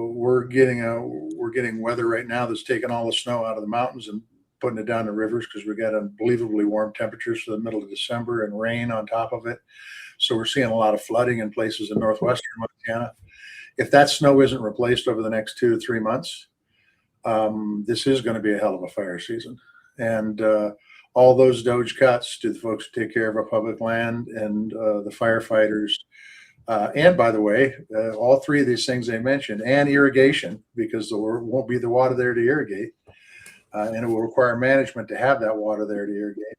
we're getting weather right now that's taking all the snow out of the mountains and putting it down the rivers because we got unbelievably warm temperatures for the middle of December and rain on top of it. So we're seeing a lot of flooding in places in northwestern Montana. If that snow isn't replaced over the next 2 to 3 months, this is going to be a hell of a fire season. And all those Doge cuts to the folks who take care of our public land and the firefighters. And by the way, all three of these things they mentioned, and irrigation, because there won't be the water there to irrigate, and it will require management to have that water there to irrigate,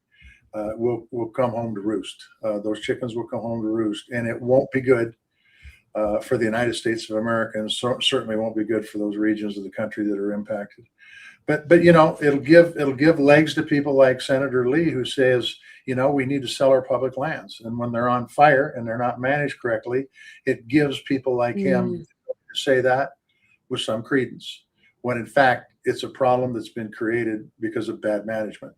will come home to roost. Those chickens will come home to roost, and it won't be good for the United States of America, and certainly won't be good for those regions of the country that are impacted. But it'll give legs to people like Senator Lee, who says, we need to sell our public lands. And when they're on fire and they're not managed correctly, it gives people like him to say that with some credence, when in fact, it's a problem that's been created because of bad management.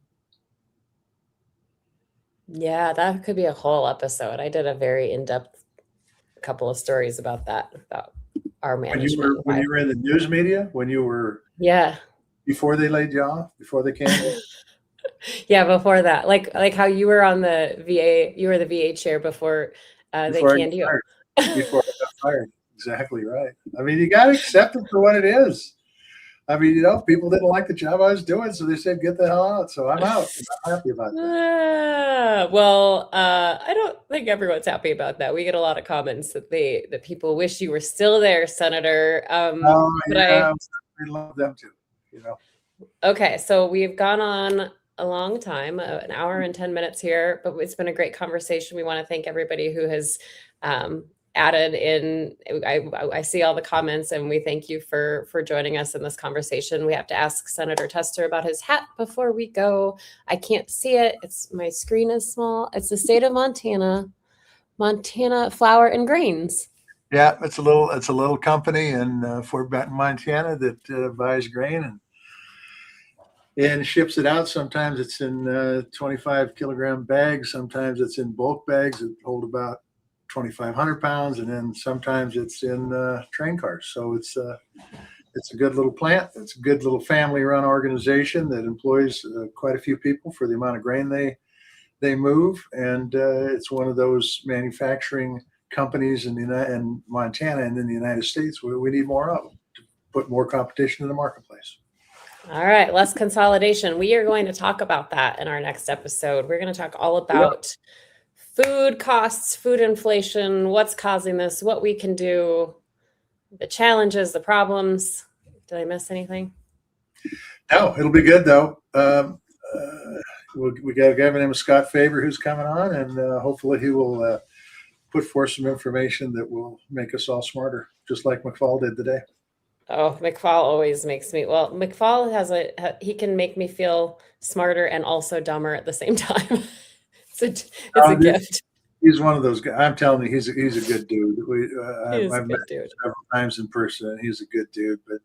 Yeah, that could be a whole episode. I did a very in-depth couple of stories about that, about our management. And When why. you were in the news media, when you were Yeah. before they laid you off, before they canned you? Yeah, before that. Like how you were on the VA, you were the VA chair before they Before I got canned you. fired. Before I got fired. Exactly right. I mean, you got to accept it for what it is. I mean, people didn't like the job I was doing, so they said, "Get the hell out." So I'm out. I'm happy about that. Well, I don't think everyone's happy about that. We get a lot of comments that people wish you were still there, Senator. Oh, But yeah, we love them too. Okay, so we've gone on a long time, an hour and 10 minutes here, but it's been a great conversation. We want to thank everybody who has added in. I see all the comments, and we thank you for joining us in this conversation. We have to ask Senator Tester about his hat before we go. I can't see it. My screen is small. It's the state of Montana Flour and Grains. Yeah, it's a little company in Fort Benton, Montana that buys grain and ships it out. Sometimes it's in 25 kilogram bags. Sometimes it's in bulk bags that hold about 2,500 pounds, and then sometimes it's in train cars. So it's a good little plant. It's a good little family-run organization that employs quite a few people for the amount of grain they move, and it's one of those manufacturing companies in Montana and in the United States where we need more of them to put more competition in the marketplace. All right, less consolidation. We are going to talk about that in our next episode. We're going to talk all about food costs, food inflation, what's causing this, what we can do, the challenges, the problems. Did I miss anything? No, it'll be good though. We got a guy named Scott Faber who's coming on, and hopefully he will put forth some information that will make us all smarter, just like McFaul did today. Oh, McFaul always makes me, well, McFaul he can make me feel smarter and also dumber at the same time. It's a gift. He's one of those guys. I'm telling you, he's a good dude. I've met him several times in person, and he's a good dude. But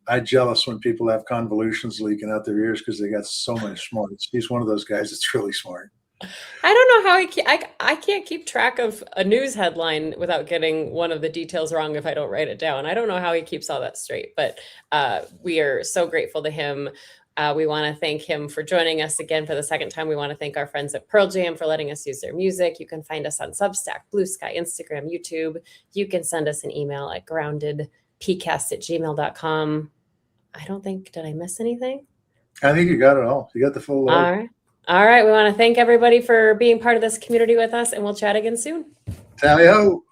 I'm jealous when people have convolutions leaking out their ears because they got so much smarts. He's one of those guys that's really smart. I don't know how I can't keep track of a news headline without getting one of the details wrong if I don't write it down. I don't know how he keeps all that straight, but we are so grateful to him. We want to thank him for joining us again for the second time. We want to thank our friends at Pearl Jam for letting us use their music. You can find us on Substack, Blue Sky, Instagram, YouTube. You can send us an email at groundedpcast@gmail.com. Did I miss anything? I think you got it all. You got the full load. All right. We want to thank everybody for being part of this community with us, and we'll chat again soon. Tally ho.